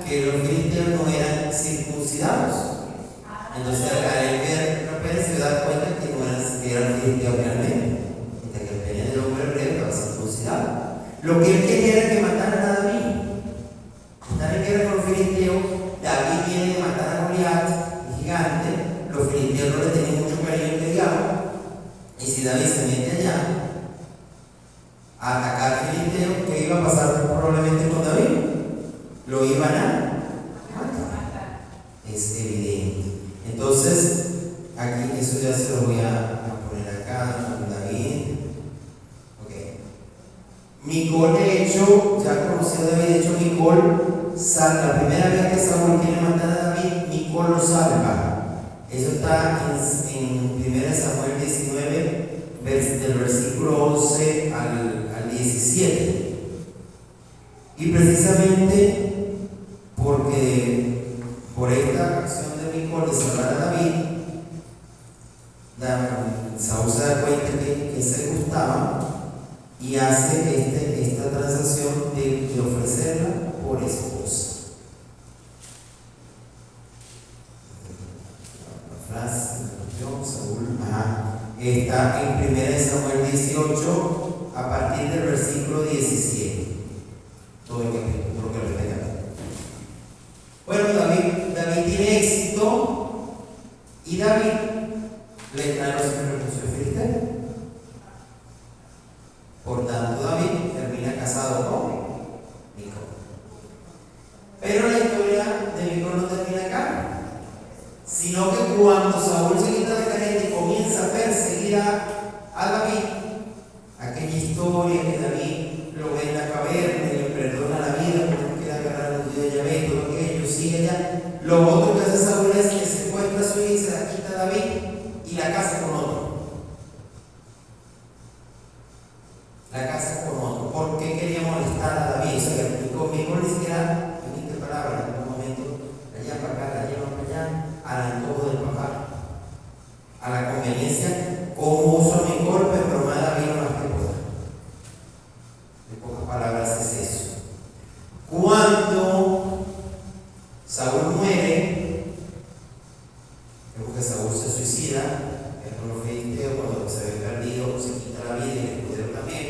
que los filisteos no eran circuncidados. Entonces, al él ver los penes, se da cuenta que no eran filisteos realmente. Mientras que el pene del hombre hebreo estaba circuncidado. Lo que él quería era que mataran a David. Están en guerra con los filisteos. David viene de matar a Goliat, el gigante. Los filisteos no le tenían mucho cariño, que digamos. Y si David se mete allá a atacar al filisteo, ¿qué iba a pasar probablemente con David? Lo iban a matar. Es evidente. Entonces, aquí eso ya se lo voy a poner acá con David. Ok. Micol, de hecho, ya conoció a David. De hecho, Micol salva. La primera vez que Saúl quiere matar a David, Micol lo salva. Eso está en 1 Samuel 19, del versículo 11 al 17. Y precisamente por esta acción de Micol de salvar a David, Saúl se da cuenta que se gustaba y hace esta transacción de ofrecerla por esposa. Saúl, está en 1 Samuel 18 a partir del versículo 17. Todo el capítulo, lo que lo tenga. Bueno, matar a David. O sea, que Mical ni siquiera, en esta palabra, en algún momento, allá para acá, allá para allá, al antojo del papá, a la conveniencia, como uso mi golpe, pero más David no más que pueda. En pocas palabras es eso. Cuando Saúl muere, creo que Saúl se suicida, es con los filisteos, cuando se ve perdido, se quita la vida y el escudero también.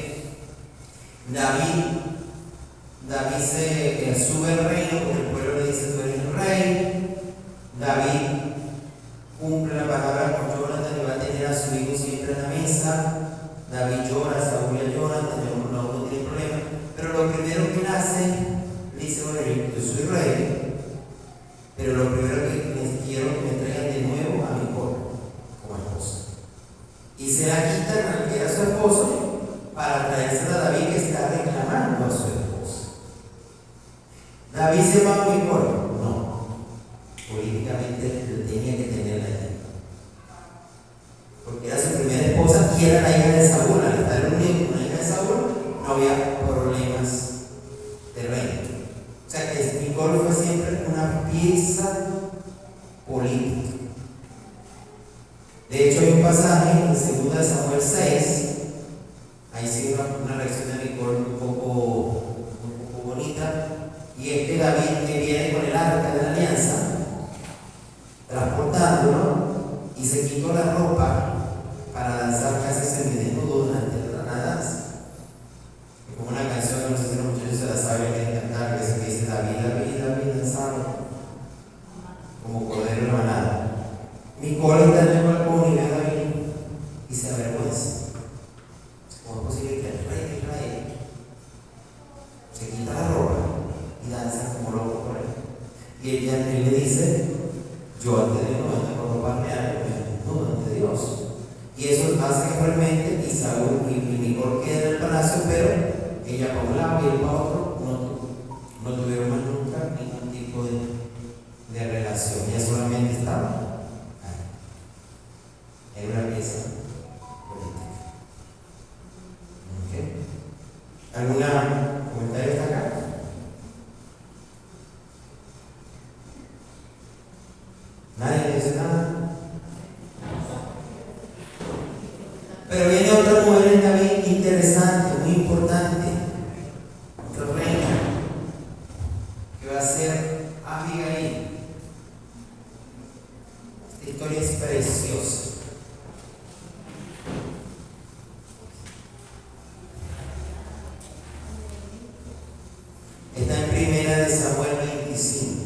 David se sube el reino porque el pueblo le dice: tú eres el rey. David cumple la palabra con Jonathan y va a tener a su hijo siempre en la mesa. David llora, Saúl le llora, no tiene problema. Pero lo primero que él hace, le dice: bueno, yo soy rey, pero lo primero que quiero que me traigan de nuevo a mi pueblo como esposa. Y se la quitan al que era su esposo para traerse a David, que está reclamando a su esposa. David se va a mi pueblo. No, políticamente tenía que tenerla allí, porque era su primera esposa y era la hija de Saúl. Al estar unido con la hija de Saúl, no había problemas de reino. O sea que Mical fue siempre una pieza política. De hecho, hay un pasaje en 2 Samuel 6, ahí sí una reacción de Mical un poco bonita, y es que David, que viene con el arca de la alianza, transportándolo, y se quitó la ropa para danzar casi semidesnudo durante la danza. Es como una canción que no sé si los muchachos se la saben, que cantar, que dice: David, David, David danzaba como cordero en la manada. Mical está en el balcón y ve a David y se avergüenza. ¿Cómo es posible que el rey de Israel se quita la ropa y danza como loco por él? Y él le dice: yo ante Dios no ando con ropa real, no ante Dios. Y eso hace que realmente y Saúl y Mical queden en el palacio, pero ella para un lado y él para otro no tuvieron más nunca ningún tipo de relación. Ella solamente estaba ahí. Era una pieza política. ¿Okay? ¿Alguna comentario hasta acá? ¿Nadie dice nada? Pero viene otra mujer en David interesante, muy importante, otra reina, que va a ser Abigail. Esta historia es preciosa. Está en 1 Samuel 25.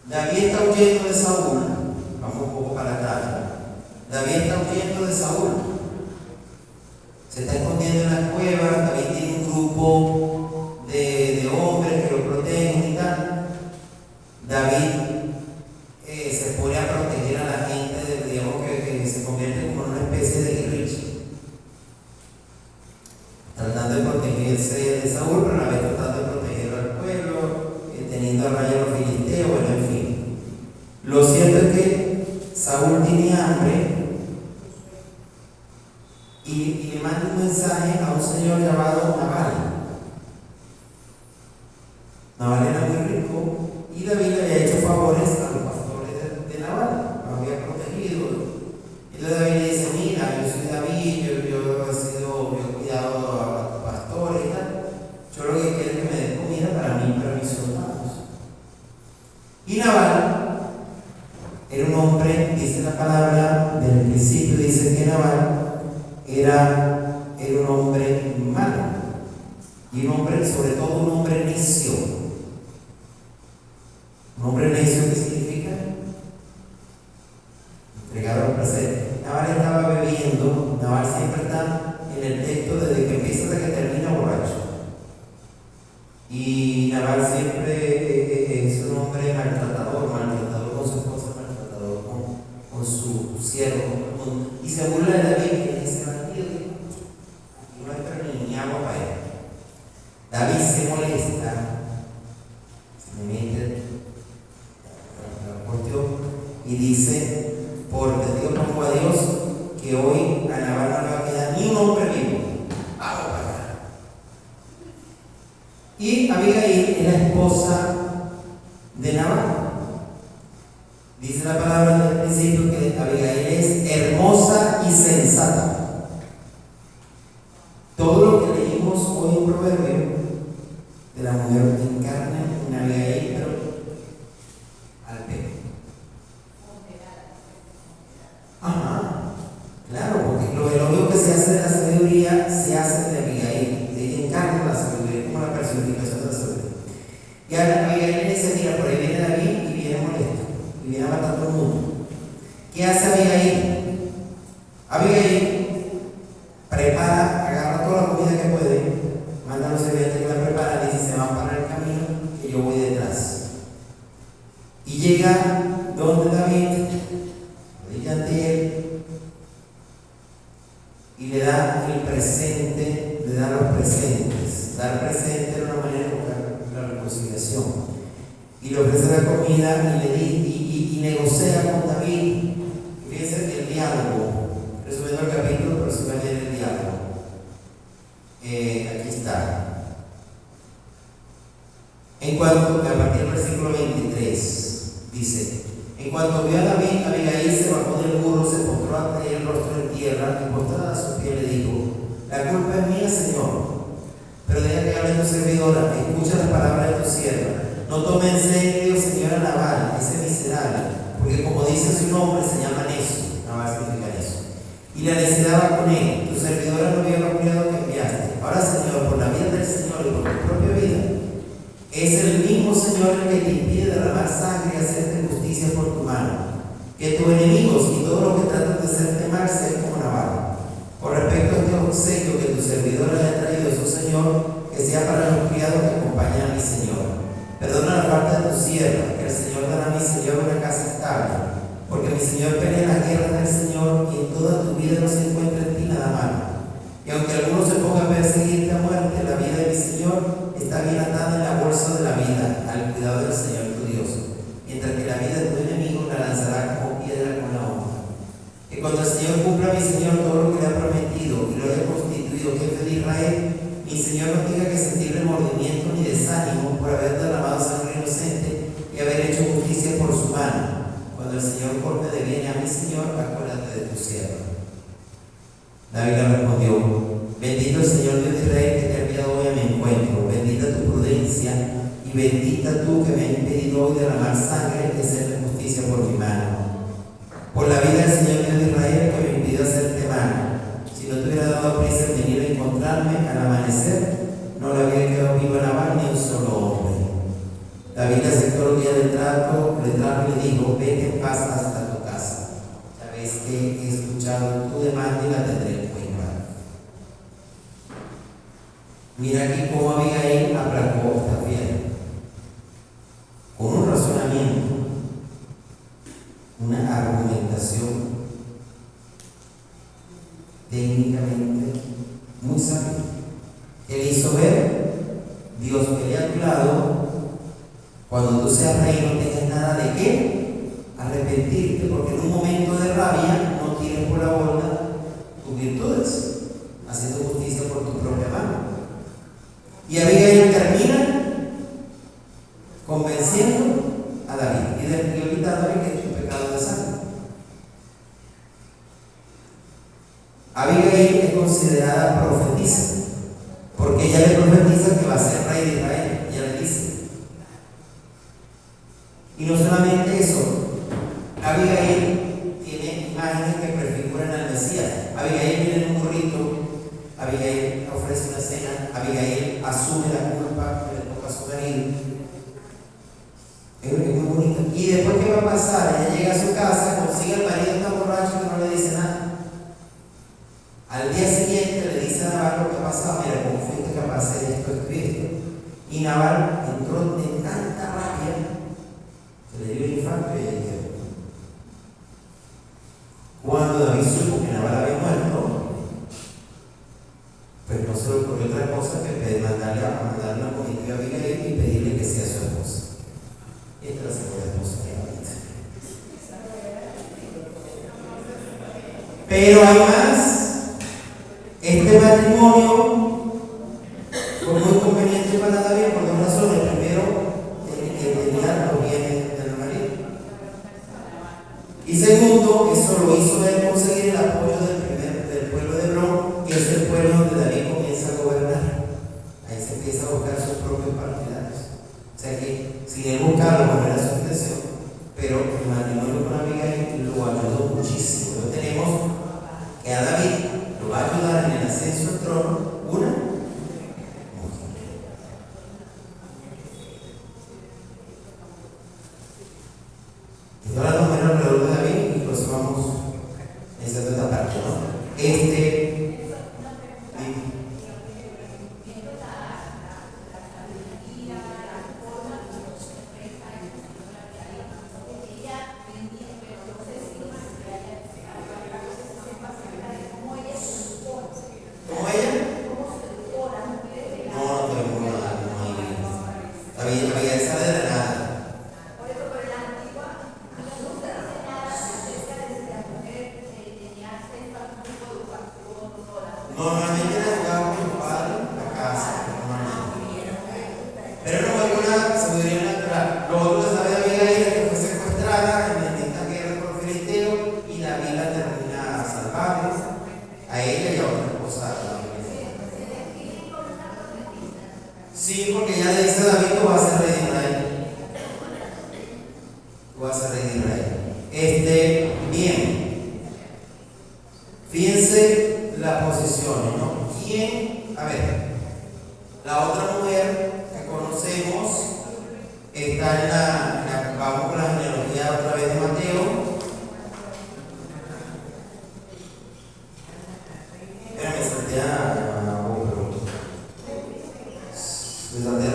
David está huyendo de Saúl. Vamos un poco para atrás. David está huyendo de Saúl. Se está escondiendo en las cuevas. David tiene un grupo de hombres que lo protegen y tal. David se pone a proteger a la gente, digamos que se convierte como en una especie de guerrilla, tratando de protegerse de Saúl, pero a la vez tratando de proteger al pueblo, teniendo a raya a los filisteos, bueno, en fin. Lo cierto es que Saúl tiene hambre y le manda un mensaje a un señor llamado Nabal. Nabal era muy rico y David le había hecho favores a los pastores de Nabal, los había protegido. Entonces David le dice: mira, yo soy David, yo he cuidado a pastores y tal. Yo lo que quiero es que me den comida para mí y para mis soldados. Y Nabal era un hombre, dice la palabra del principio, dice que Nabal era un hombre malo. Y un hombre, sobre todo un hombre necio. Un hombre necio, ¿qué significa? Entregado al placer. Nabal estaba bebiendo. Nabal siempre está en el texto desde que empieza hasta que termina borracho. Y Nabal siempre es un hombre maltratador con su esposa, maltratador con su siervo, y se burla de David, que es ese bandido que no es ni agua para él. David se molesta Y Abigail es la esposa de Nabal. Dice la palabra del principio que Abigail es hermosa y sensata. Todo lo que leímos hoy en Proverbio de la mujer encarna en Abigail, pero al pelo. Ajá, claro, porque lo único que se hace de la sabiduría se hace de Abigail. Ella encarna la sabiduría como la personificación de la sabiduría. Y ahora Abigail dice: mira, por ahí viene David y viene molesto y viene a matar a todo el mundo. ¿Qué hace Abigail? Abigail prepara, agarra toda la comida que puede, manda a los sirvientes que la preparan, dice: se van para el camino que yo voy detrás. Y llega donde David, ante él, y le da el presente, le da los presentes. Dar presente era una manera de buscar la reconciliación. Y le ofrece la comida y le y negocia con David. Fíjense que el diálogo, resumiendo el capítulo, pero se va a leer el diálogo. Aquí está. En cuanto, a partir del versículo 23, dice: en cuanto vio a David, Abigail se bajó del burro, se postró ante el rostro en tierra, y postrada a sus pies le dijo: la culpa es mía, Señor, pero deja que hable tu servidora, escucha las palabras de tu sierva. No tome en serio, señora Nabal, ese miserable, porque como dice su nombre, se llama necio. Nabal significa necio. Y la necedad va con él. Tu servidora no vio los criados que enviaste. Ahora, Señor, por la vida del Señor y por tu propia vida, es el mismo Señor el que te impide derramar sangre y hacerte justicia por tu mano. Que tus enemigos y todos los que tratan de hacerte mal sean como Nabal. Con respecto a este obsequio que tu servidora le ha traído a su Señor, que sea para los criados que acompañan a mi Señor. Perdona la falta de tu sierva, que el Señor dará a mi Señor una casa estable, porque mi Señor pelea las guerras del Señor y en toda tu vida no se encuentra en ti nada malo. Y aunque alguno se ponga a perseguirte a muerte, la vida de mi Señor está bien atada en la bolsa de la vida, al cuidado del Señor tu Dios, mientras que la vida de tu enemigo la lanzará como piedra con la honra. Que cuando el Señor cumpla a mi Señor todo lo que le ha prometido y lo haya constituido jefe de Israel, mi Señor no tenga que sentir remordimiento ni desánimo por haber derramado sangre inocente y haber hecho justicia por su mano. Cuando el Señor corte de bien a mi Señor, acuérdate de tu sierva. David le respondió: bendito el Señor Dios de Israel que te ha enviado hoy a mi encuentro. Bendita tu prudencia y bendita tú que me has impedido hoy derramar sangre y hacer justicia por mi mano. Por la vida del Señor Dios de Israel que me impidió hacerte mal. Si no te hubiera dado prisa en venir a encontrarme al amanecer, no le había quedado vivo a Nabal ni un solo hombre. David aceptó el día del trato, le trajo y le dijo: vete en paz hasta tu casa. Sabes que he escuchado tu demanda y la tendré en cuenta. Mira aquí cómo Abigail aplacó esta piedra. Con un razonamiento, una argumentación técnicamente muy sabia, que le hizo ver: Dios pelea a tu lado. Cuando tú seas rey no tengas nada de qué arrepentirte, porque en un momento de rabia no tires por la borda tus virtudes, haciendo justicia por tu propia mano. Y Abigail termina convenciendo a David y evitándole que es un pecado de sangre. Abigail es considerada profetisa, porque ella le profetiza que va a ser rey de Israel. Ella le dice. Y no solamente eso, Abigail tiene imágenes que prefiguran al Mesías. Abigail viene en un burrito, Abigail ofrece una cena, Abigail asume la culpa que le toca a su marido. Es muy bonito. Y después, ¿qué va a pasar? Ella llega a su casa, consigue al marido tan borracho que no le dice nada. Al día siguiente le dice a Nabal lo que ha pasado: mira, ¿cómo fuiste capaz de hacer esto, esto y esto? Y Nabal entró de tanta rabia que le dio el infarto y ella dijo. Cuando David supo que Nabal había muerto, pues no se le ocurrió otra cosa que mandarle una comitiva a Abigail y pedirle que sea su esposa. Y esta es la segunda esposa de David. Pero hay más. Este matrimonio fue muy conveniente para David sin él buscarlo, no era su intención, pero el matrimonio con Abigail lo ayudó muchísimo. Entonces tenemos que a David lo va a ayudar en el ascenso al trono una mujer. Estoy hablando menos alrededor de David y por eso vamos en esta parte, ¿no? ¿Cómo ella? No, no tenemos nada, no hay. Abigail sale de la nada. Normalmente la jugaba con el padre en la casa, normalmente. Pero no alguna sabiduría natural. Lo otro que sabe Abigail es que fue secuestrada en esta guerra por los filisteos y David la termina salvando a ella y a otra esposa de David. Sí, porque ya le dice a David: tú vas a ser rey de Israel. Tú vas a ser rey de Israel. Bien. Fíjense las posiciones, ¿no? ¿Quién? A ver, la otra mujer que conocemos está vamos con la genealogía otra vez de Mateo. Me salté a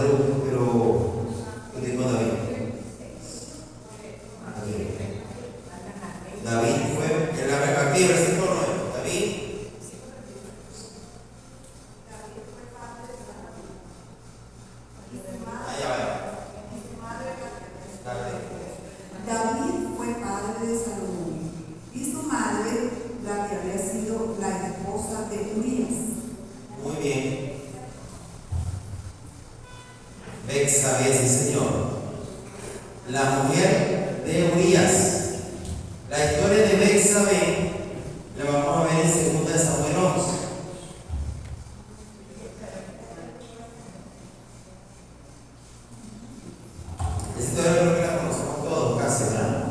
Ruth, pero yo tengo a David. David fue en la aquí, versículo 9. David. David fue padre de Salomón y su madre, la que había sido la esposa de Urías. Muy bien. Betsabé, sí señor. La mujer de Urías. La historia de Betsabé la vamos a ver en 2 Samuel 11. Esta historia creo que la conocemos todos casi, ¿verdad?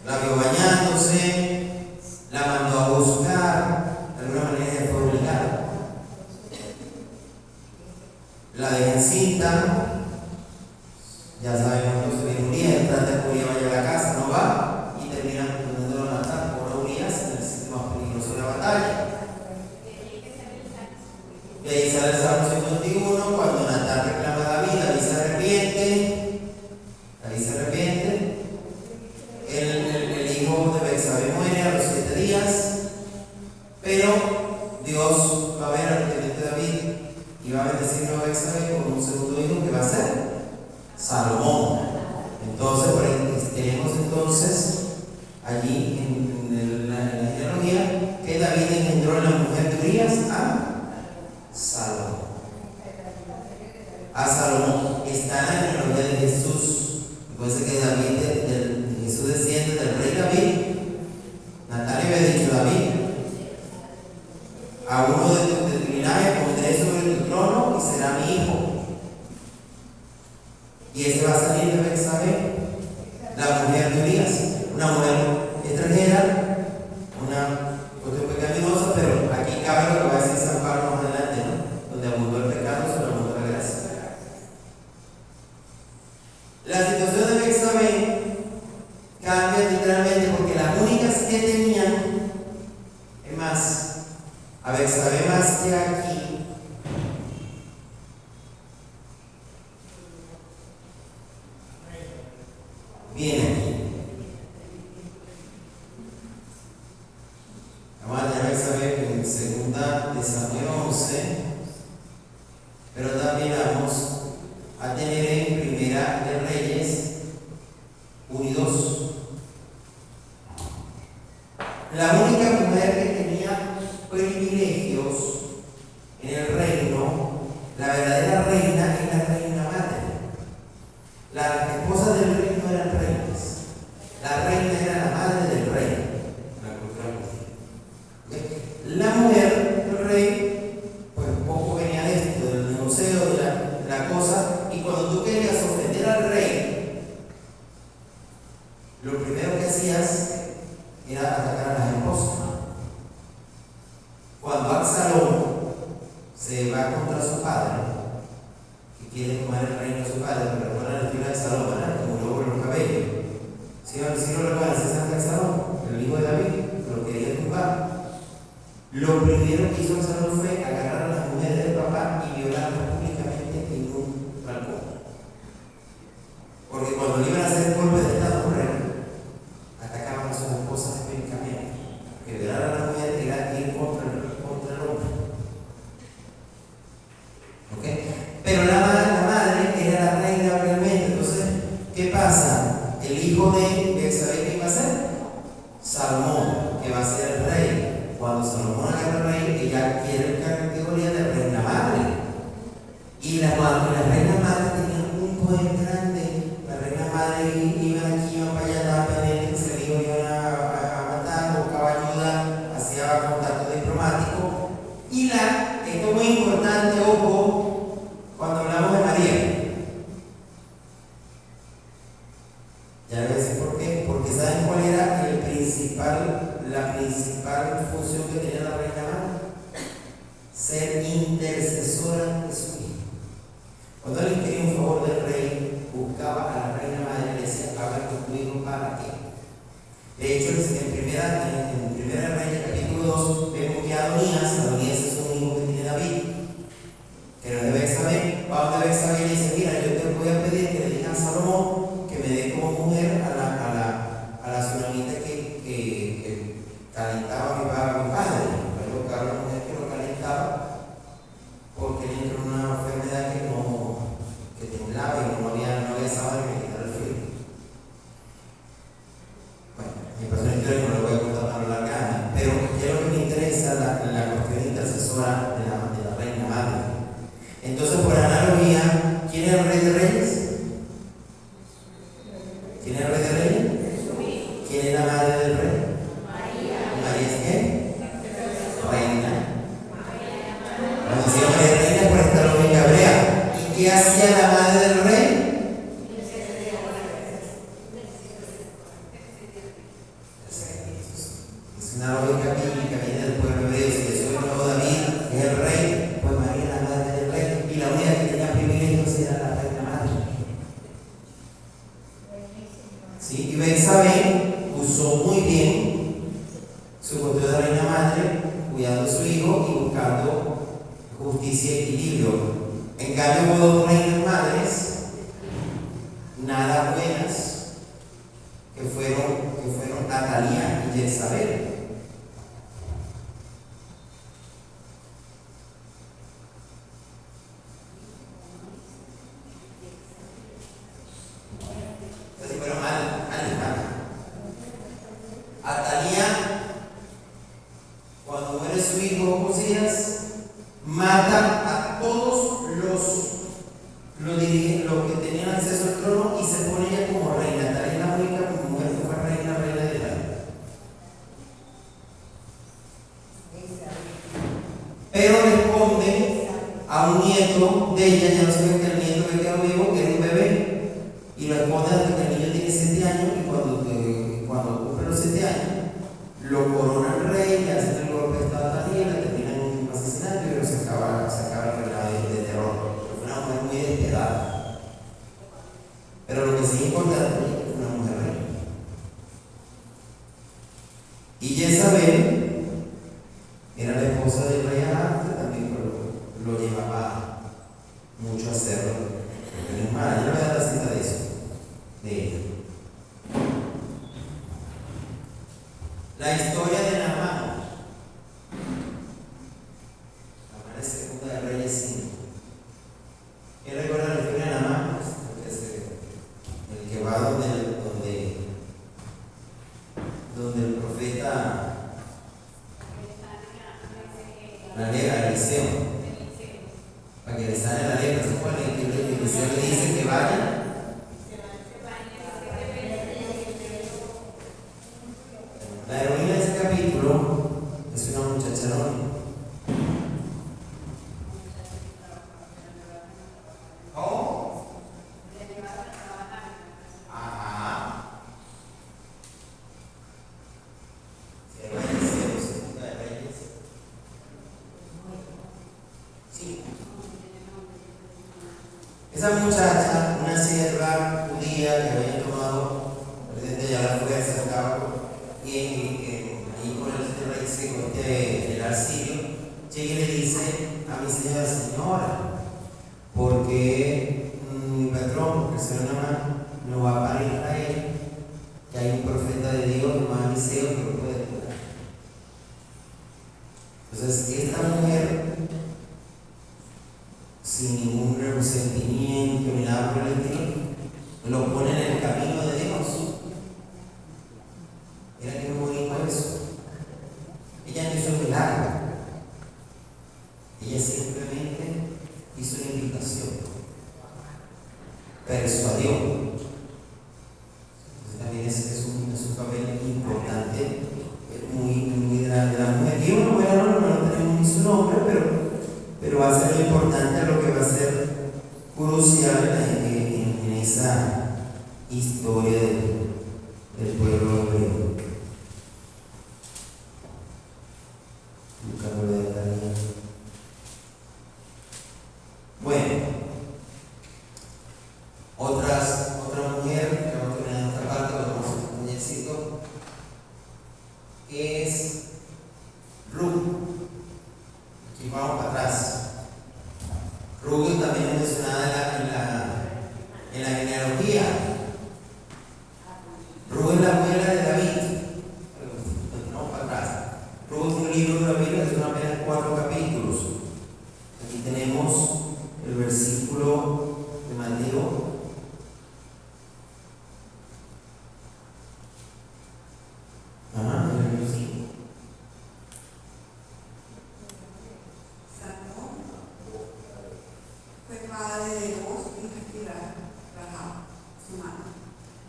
La vio bañándose, la mandó a buscar, de alguna manera ella fue obligada. La deja encinta, ya sabemos que se viene Urías, entra de Urías, vaya a la casa, no va, y termina poniéndolo a matar por Urías en el sitio más peligroso de la batalla. Y ahí sale el Salmo 51, cuando Natán reclama a David, David se arrepiente. El hijo de Betsabé muere a los 7 días, pero Dios va a ver al teniente David y va a bendecirlo a Betsabé con un segundo hijo que va a ser Salomón. Entonces, tenemos allí en la genealogía que David engendró en la mujer de Urías a Salomón. A Salomón está en la genealogía de Jesús. Puede que David, de Jesús desciende del rey David. Natalia había dicho: David, a uno de tu linaje pondré sobre tu trono y será mi hijo. Y ese va a salir de Betsabé, la mujer de Urías, una mujer extranjera, una cuestión pecaminosa, pero aquí cabe lo que va a decir San Pablo más adelante, ¿no? Donde abundó el pecado, sobre abundó la gracia. La situación de Betsabé cambia literalmente porque las únicas que tenían, es más, a Betsabé más que aquí, viene aquí. Vamos a tener que saber que en 2 Samuel 11, pero también vamos a tener en 1 de Reyes 1 y 2. La única mujer que tenía privilegios en el reino, la verdadera reina, es la reina madre. Las esposas del rey no eran reinas. La reina era la madre del rey. La mujer del rey, pues un poco venía de esto, del negocio, de la cosa, y cuando tú querías ofender hacías era atacar a las esposas. Cuando Absalón se va contra su padre, que quiere tomar el reino de su padre, pero recuerdan la historia de Absalón, ¿verdad? Que murió por los cabellos. ¿Sí lo recuerdan? ¿Sí saben de Absalón? El hijo de David, lo quería tumbar. Lo primero que hizo Absalón fue agarrar a las mujeres del papá y violarlas públicamente en un balcón. Porque cuando le iban a hacer el golpe de Estado por él, atacaban a sus esposas públicamente. Que violar a la mujer era ir contra el hombre. ¿Okay? Pero la madre era la reina realmente. Entonces, ¿qué pasa? El hijo de Betsabé, ¿qué iba a ser? Salomón, que va a ser el rey. Cuando Salomón agarra el rey, ella quiere la categoría de reina madre. Y la reina madre tenía un poder grande. La reina madre iba aquí, iba para allá, estaba pendiente que se le iban a matar, buscaba ayuda, hacía contacto diplomático. Y esto es muy importante, ojo, cuando hablamos de María. Ya les voy a decir por qué. Porque ¿saben cuál era la principal función que tenía la reina madre? Ser intercesora de su hijo. Cuando alguien quería un favor del rey, buscaba a la reina madre y le decía: habla con tu hijo para qué. De hecho, en primera Reyes, capítulo 2, vemos que Adonías es un hijo que tiene David, que no debe saber. Va donde debe saber y dice: mira, yo te voy a pedir que le digas a Salomón que me dé como mujer a la tsunamita que calentaba mi padre. Voy a buscar a una mujer que lo calentaba, porque él entró en una enfermedad que temblaba y no había sábado que quitar el frío. Bueno, mi persona historia no lo voy a contar tan larga, pero es lo que me interesa, la cuestión intercesora de la reina madre. Entonces, por analogía, ¿quién es el rey de reyes? ¿Quién es el rey de reyes? ¿Quién es la madre del rey? ¿María es qué? Reina. Cuando decía María reina, por esta lógica hebrea. ¿Y qué hacía la madre del rey? Es una lógica bíblica, viene del pueblo hebreo. Si Jesús el nuevo David es el rey, pues María es la madre del rey. Y la única que tenía privilegios era la reina madre. ¿Sí? Y Betsabé usó muy bien su control de reina madre, cuidando a su hijo y buscando justicia y equilibrio. En cambio, hubo dos reinas madres, nada buenas, que fueron Atalía y Jezabel. Entonces fueron malas. Atalía, cuando muere su hijo Josías, mata a todos los que tenían acceso al trono y se pone ella como reina. Atalía es la única mujer que fue reina de Israel. Pero responde a un nieto de ella, ya no saben que el nieto que quedó vivo, que era un bebé, y lo responde hasta que el niño tiene 7 años, y cuando cumple los 7 años, lo corona el rey, le hacen el golpe de estado a Atalía, la terminan en un asesinato y luego se acaba el reinado de terror. Fue una mujer muy desesperada. Pero lo que sí es importante es que fue una mujer reina. Y Jezabel era la esposa del rey Ahab, que también lo llevaba mucho a hacerlo. Pero es mala, yo le voy a dar la cita de eso, de ella. Esa muchacha, una sierva judía que había tomado ya la fuerza, estaba ahí con el rey seco, el arcidio, llega y le dice a mi señora, porque mi patrón, porque el Señor no va para Israel, que hay un profeta de Dios, hermano Eliseo, que lo puede curar. Entonces, esta mujer, sin ningún resentimiento ni nada por el estilo, lo pone en el camino de Dios. Mira que muy bonito eso. Ella no hizo un milagro, ella simplemente hizo una invitación, persuadió. Entonces también es un papel importante, muy grande de la mujer. Y una mujer no tenemos ni su nombre, pero va a ser lo importante, lo que va a ser crucial en esa historia del pueblo hebreo. Bueno, otra mujer que vamos a tener en otra parte, vamos a hacer un éxito, es Ruth. Aquí vamos para atrás. Ruth también es mencionada en la genealogía. Ruth es la abuela de David. Vamos para atrás. Ruth, un libro de la Biblia, son apenas 4 capítulos. Aquí tenemos el versículo de Mateo. El versículo. Fue padre de Boz y Rahab, su madre.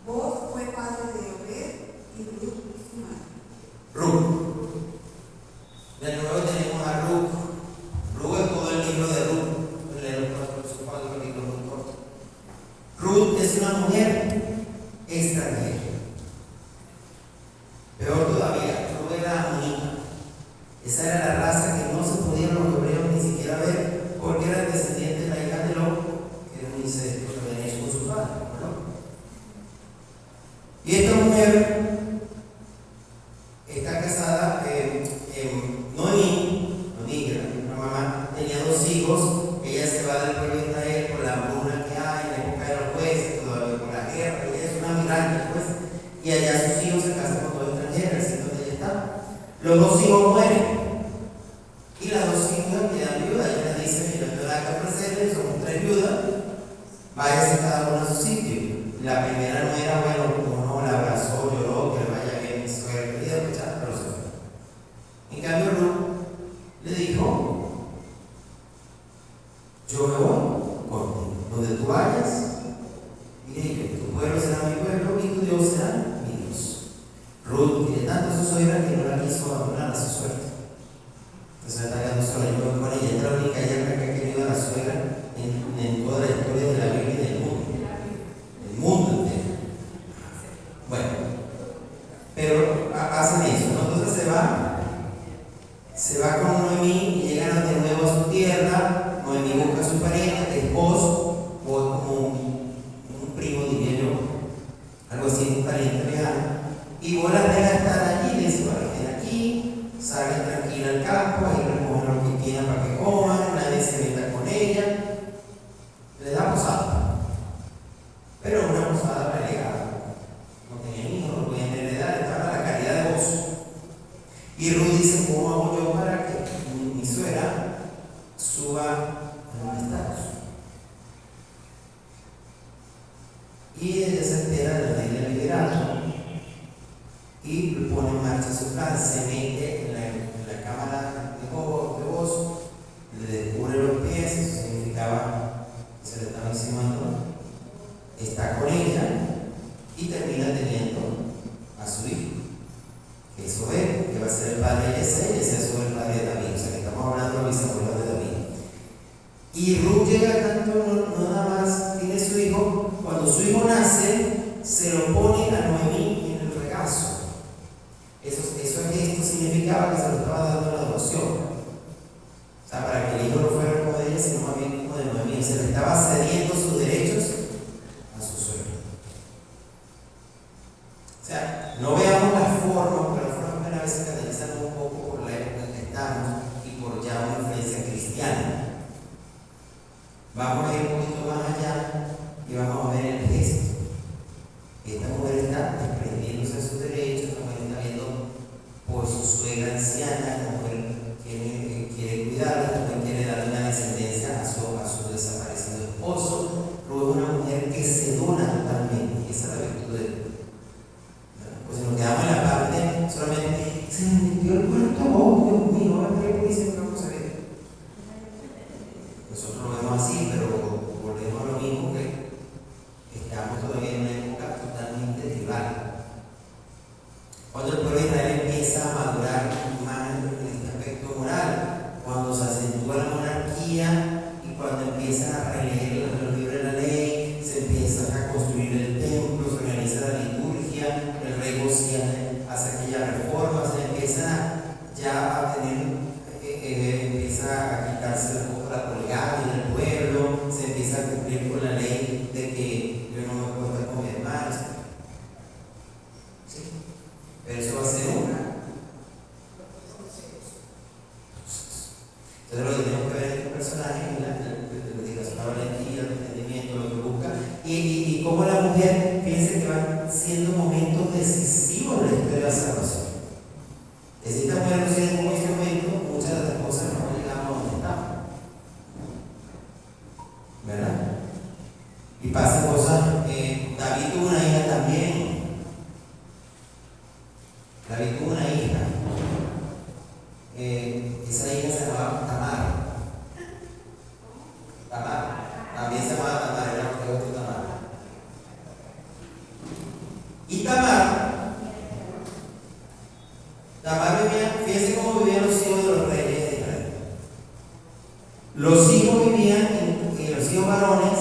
Boz fue padre de Obed y Ruth, su madre. Ruth. De nuevo tenemos a Ruth. Ruth es todo el libro de Ruth. Son 4 capítulos muy cortos. Ruth es una mujer extranjera. Peor todavía, Ruth era amonita. Esa era la raza que no se podían los hebreos ni siquiera ver, porque eran descendientes de la hija de Lot, que era un incesto que habían hecho con su padre, ¿no? Y esta mujer está casada, Noemí, una mamá, tenía 2 hijos. Ella se va del pueblo de Israel por la hambruna que hay en la época de los jueces, todavía por la guerra. Ella es una migrante, pues, y allá sus hijos se casan con 2 extranjeras, así donde ella está. Los 2 hijos mueren y las 2 hijas quedan viudas. Ella le dice: mira, no hay que ofrecerle, somos 3 viudas, váyase cada uno a su sitio. La primera no era, bueno, como no, la abrazó, lloró, que le vaya bien, mi suegra querida, pues ya, pero se fue. En cambio, Ruth le dijo: yo me voy contigo, donde tú vayas, mire, tu pueblo será mi pueblo y tu Dios será mi Dios. Ruth tiene tanto a su suegra que no la quiso abandonar a su suerte. Entonces está quedando sola. Yo me voy con ella. Es la única yerna que ha querido a la suegra en toda la historia de la Biblia y del mundo. El mundo entero. Bueno, pero hacen eso, ¿no? Entonces se va con Noemí y llegan de nuevo a su tierra. Noemí busca a su pariente, que es Boz, o como un primo, diría yo, algo así, un pariente lejano. Y vos las dejas estar allí, les dice: para que estén aquí, salgan tranquila al campo, ahí recogen lo que quieran para que coman, nadie se meta con ella. Le da posada, pero una posada relegada. No tenían hijos, no podían heredar, estaba la calidad de Boz. Y Ruth dice: ¿cómo hago yo para que mi suegra suba a mi estatus? Y ella se entera de la ley del liderato y pone en marcha su plan. Se mete en la cámara de Boz, le descubre los pies. Eso significaba que se le estaba insinuando, está con ella, y termina teniendo a su hijo, que es Obed, que va a ser el padre de Yesé, y ese es el padre de David. O sea que estamos hablando de los bisabuelos de David. Y Ruth llega tanto, no nada más tiene su hijo. Cuando su hijo nace, se lo pone a Noemí en el regazo. Eso significaba que se lo estaba dando la adopción. O sea, para que el hijo no fuera como de ella, sino más bien como de Noemí. Se le estaba cediendo su de que yo no me puedo estar con mi hermano. ¿Sí? Pero eso va a ser una. Entonces lo que tenemos que ver en este personaje es la valentía, el entendimiento, lo que busca, y cómo la mujer piensa que van siendo momentos decisivos en la historia de la salvación. Que si esta mujer no sirve como instrumento, muchas de las cosas no llegamos a donde estamos. ¿Verdad? Y pasan cosas. David tuvo una hija también. David tuvo una hija. Esa hija se llamaba Tamar. También se llamaba Tamar, era otro Tamar. Y Tamar vivía, fíjense cómo vivían los hijos de los reyes de Israel. Los hijos vivían, los hijos varones,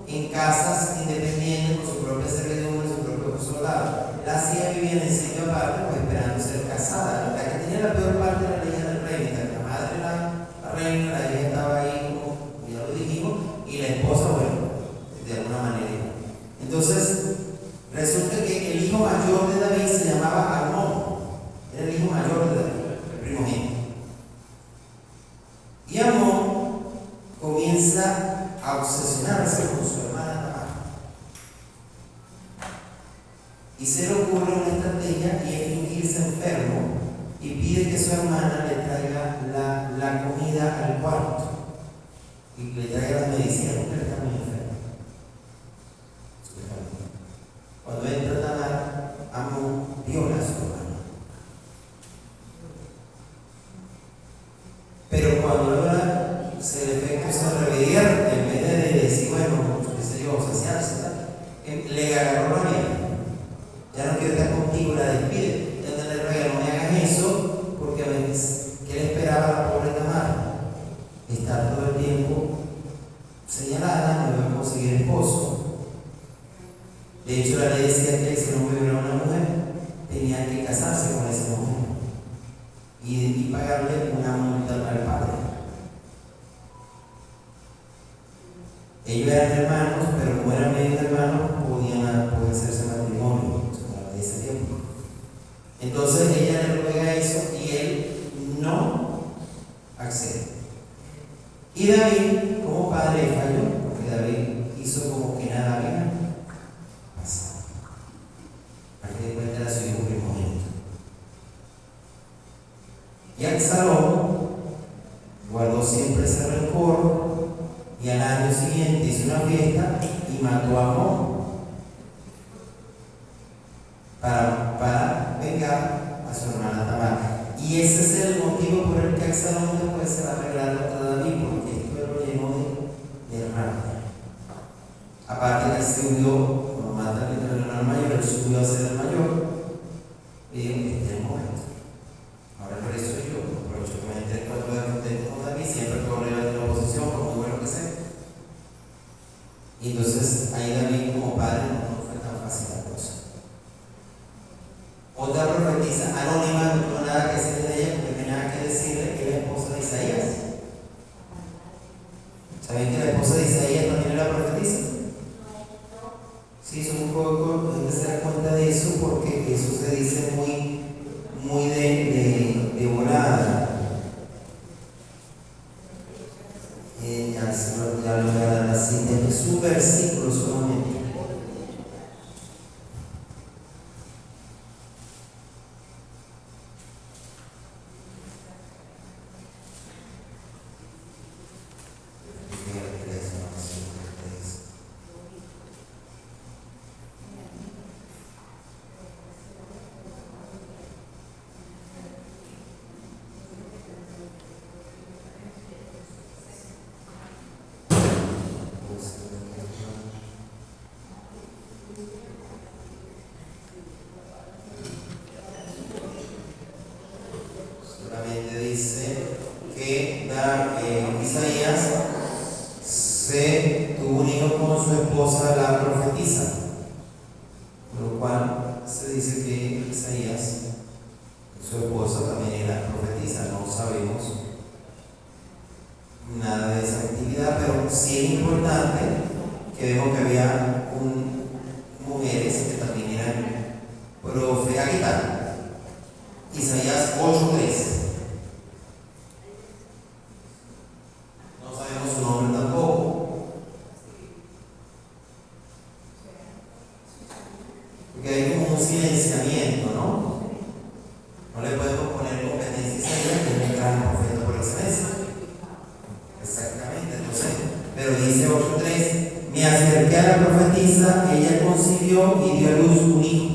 en casas independientes, con su propia servidumbre, su propio soldado. Las hijas vivían en sitio aparte, pues esperando ser casadas. La que tenía la peor parte era la hija del rey, mientras la madre era la reina, la hija estaba ahí, como ya lo dijimos, y la esposa, bueno, de alguna manera. Entonces, resulta que el hijo mayor de David se llamaba Amnón, era el hijo mayor de David, el primogénito. Y Amnón comienza a obsesionarse con su hermana Tamar. Y se le ocurre una estrategia y es fingirse enfermo y pide que su hermana le traiga la comida al cuarto y le traiga las medicinas porque él está muy enfermo. Cuando entra Tamar, Amnón viola a su hermana. Pero cuando el efecto se revierte, en vez de decir, bueno, qué sé yo, saciarse, le agarró la vida. Ya no quiero estar contigo, la despide. Ya le ruega, no me hagas eso, porque a veces, ¿qué le esperaba a la pobre Tamar? Estar todo el tiempo señalada, no iba a conseguir esposo. De hecho, la ley decía que si no hubiera una mujer, tenía que casarse con esa mujer y pagarle una multa al padre. Ellos eran hermanos, pero como eran medios hermanos, podían hacerse matrimonio de ese tiempo. Entonces ella le ruega eso y él no accede. Y David, como padre, falló, porque David hizo como que nada había pasado. Para que de cuenta era su hijo primogénito. Y Absalón guardó siempre ese rencor. Y al año siguiente hizo una fiesta y mató a Amnón para vengar a su hermana Tamar. Y ese es el motivo por el que Absalón después se va a arreglar contra David, porque esto lo llenó de rabia. Aparte que él se huyó, cuando mata al hermano mayor, él subió a ser el mayor. Y dijo, este es el momento. Ahora por eso yo aprovecho que me entré cuatro de contento con David, siempre puedo leer de la oposición, por muy bueno que sea. Y entonces ahí David como padre no fue tan fácil la cosa. Otra profetisa anónima, no tuvo nada que decirle de ella, porque tenía nada que decirle, que era la esposa de Isaías. ¿Saben que la esposa de Isaías también era profetisa? Sí, son un poco, hay que se da cuenta de eso, porque eso se dice muy de volada. Ya lo voy a dar así, es un versículo solamente. Dice que Isaías tuvo un hijo con su esposa, la profetisa, por lo cual se dice que Isaías, su esposa, también era profetisa. No sabemos nada de esa actividad, pero sí es importante que vemos que había mujeres que también eran profetas. Isaías 8:3. No sabemos su nombre tampoco, porque hay como un silenciamiento, ¿no? No le podemos poner competencia a Isaías, que es un gran profeta por excelencia. Exactamente, entonces, pero dice 8:3: me acerqué a la profetisa, ella concibió y dio a luz un hijo.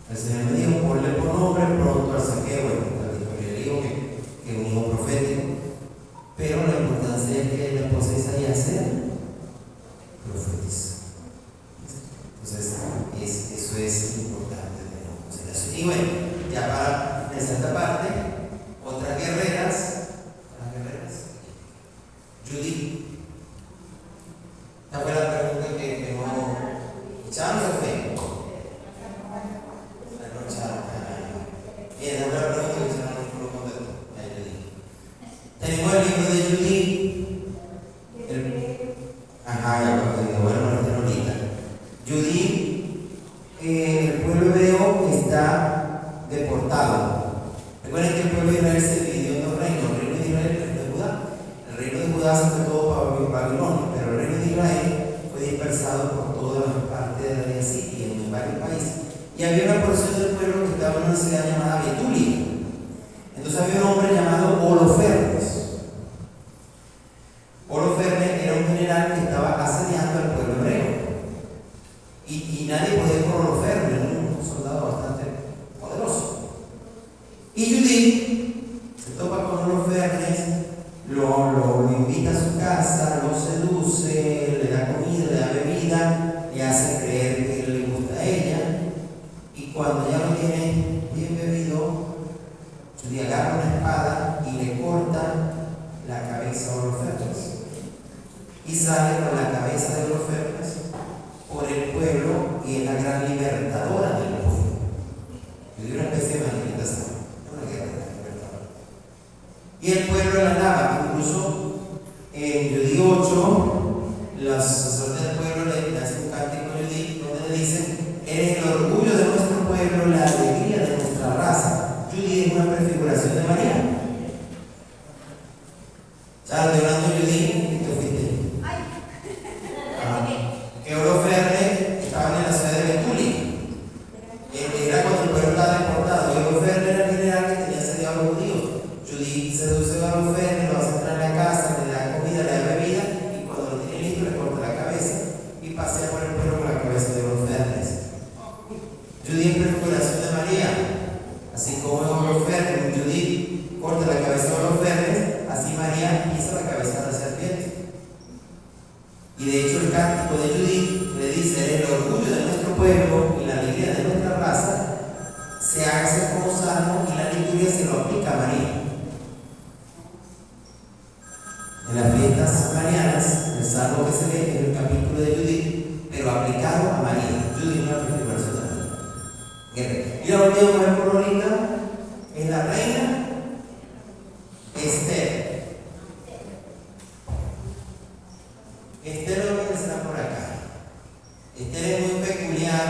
El Señor me dijo: ponle por nombre pronto al saqueo. Bueno, le digo que es un hijo profético, pero la importancia es que la esposa de Isaías sea profetiza. Entonces, eso es importante tener en consideración. Y bueno, ya para finalizar esta parte, otras guerreras. Judith. Esta fue la pregunta que no echaron, se fue. No echaron. Bien, esa fue la pregunta que echaron, no lo contestó. Tenemos el libro de Judith. Bueno, ahorita. Judith, el pueblo hebreo está deportado. Recuerden que el pueblo de Israel se dividió en dos reinos: el reino de Israel y el reino de Judá. El reino de Judá se fue todo para Babilonia, pero el reino de Israel fue dispersado por todas las partes de Arabia y en varios países. Y había una porción del pueblo que estaba en una ciudad llamada Betulia. Entonces había un hombre llamado Holofernes. Holofernes era un general que estaba asediando al pueblo hebreo. Y nadie podía con Holofernes, era un soldado bastante poderoso. Y Judith se topa con Holofernes, lo invita a su casa, lo seduce, le da comida, le da bebida, le hace creer que le gusta a ella. Y cuando ya lo tiene bien bebido, Judith agarra una espada y le corta la cabeza a Holofernes. Y sale con la cabeza de Holofernes por el pueblo y es la gran libertadora del pueblo. Judith una especie de manifestación, una guerra libertadora. Y el pueblo la alaba. Incluso en Judith 8, los sacerdotes del pueblo le hacen un cántico a Judith donde le dicen: eres el orgullo de nuestro pueblo, la alegría de nuestra raza. Judith es una prefiguración de María. ¿Sabes de hablando de Judith? ¿Y te fuiste? Que Holofernes estaba en la ciudad de Betulia. Era cuando el pueblo estaba deportado. Y Holofernes era el general que tenía asediado a los judíos. Judith seduce a Holofernes, lo hace entrar en la casa, le da comida, le da bebida, y cuando lo tiene listo le corta la cabeza y pasea por el pueblo con la cabeza de Holofernes. Judith es prefiguración de María. Así como Holofernes, Judith corta la cabeza de Holofernes, así María hizo la cabeza de la serpiente. Y de hecho el cántico de Judith le dice: eres el orgullo de nuestro pueblo y la alegría de nuestra raza. Se hace como salmo y la liturgia se lo aplica a María. En las fiestas marianas, el salmo que se lee es el capítulo de Judith, pero aplicado a María. Judith es una prefiguración de María. Y la última mujer colorida es la reina Esther. Esther lo empezará por acá. Esther es muy peculiar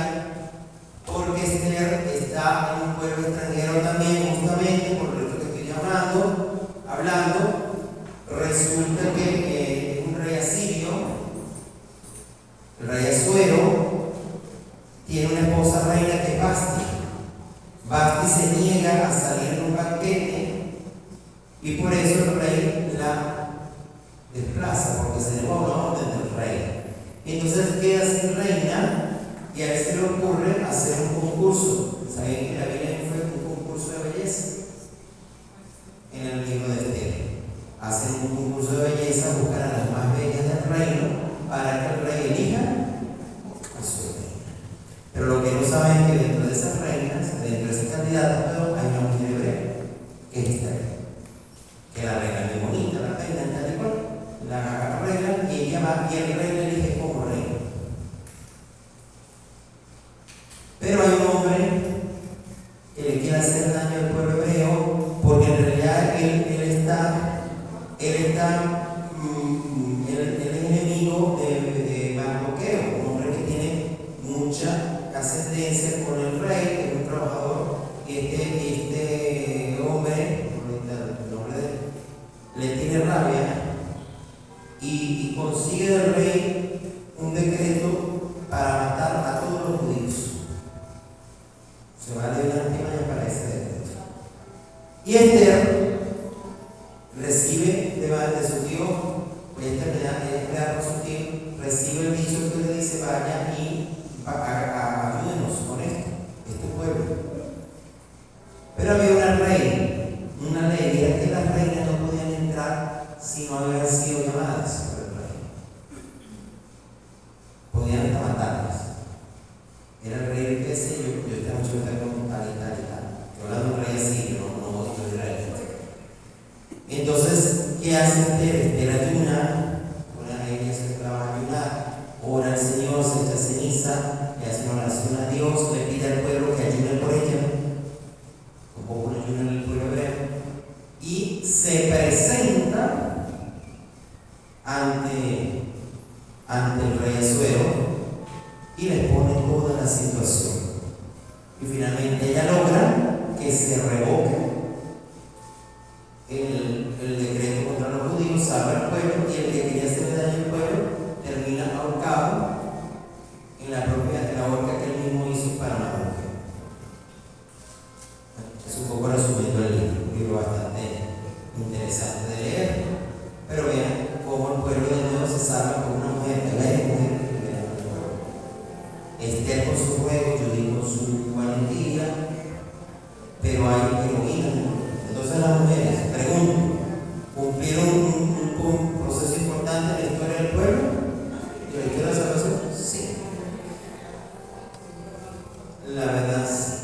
porque Esther está en un pueblo extranjero también, justamente por lo que estoy hablando. Resulta que un rey asirio, el rey Asuero, tiene una esposa reina que es Vasti. Vasti se niega a salir en un banquete y por eso el rey la desplaza, porque se negó a una orden del rey. Entonces queda sin reina y a él se le ocurre hacer un concurso. ¿Saben que la Biblia fue un concurso de belleza? En el libro de Esther. Hacen un concurso de belleza, buscan a las más bellas del reino para que el rey elija a su reina. Pero lo que no saben es que dentro de esas reinas, dentro de esas candidatas, hay una mujer hebrea, que es Esther. Que la reina es muy bonita, la reina es tal y cual. La reina, y ella va y el rey la elige como reina. Pero hay un hombre que le quiere hacer daño al pueblo hebreo, porque en realidad él es enemigo de audiencia con el rey, que es un trabajador, y este hombre, el nombre de él, le tiene rabia y consigue del rey un decreto para matar a todos los judíos. Se va a leer una última para ese decreto. Y Esther recibe de su tío, con su tío, recibe el dicho que le dice: vaya y ayúdenos con esto, este pueblo. Pero había una ley, y era que las reinas no podían entrar si no habían sido llamadas por el rey. Podían hasta matarlas. Era el rey que decía: yo esta noche voy a estar con tal y tal y tal. Estoy hablando de un rey así, no de Israel. Entonces, ¿qué hace Esther? Esther ayuna, ella se trabaja a ayunar, ora al Señor, se echa ceniza, le hace una oración a Dios, le pide al pueblo que ayune por ella, como un ayuno en el pueblo hebreo, y se presenta ante el rey Asuero y le pone toda la situación. Y finalmente ella logra que se revoque el decreto contra los judíos, salva al pueblo, y el que quería hacerle daño al pueblo termina ahorcado en la horca que él mismo hizo para matar. Es un poco resumiendo el libro, un libro bastante interesante de leer, pero vean cómo el pueblo de nuevo se salva con una mujer, Esther con su ruego, Judí con su valentía, pero hay heroína. Entonces las mujeres, pregunto, ¿cumplieron un proceso importante en la historia del pueblo? ¿Y la historia de la salvación? Sí. La verdad, sí.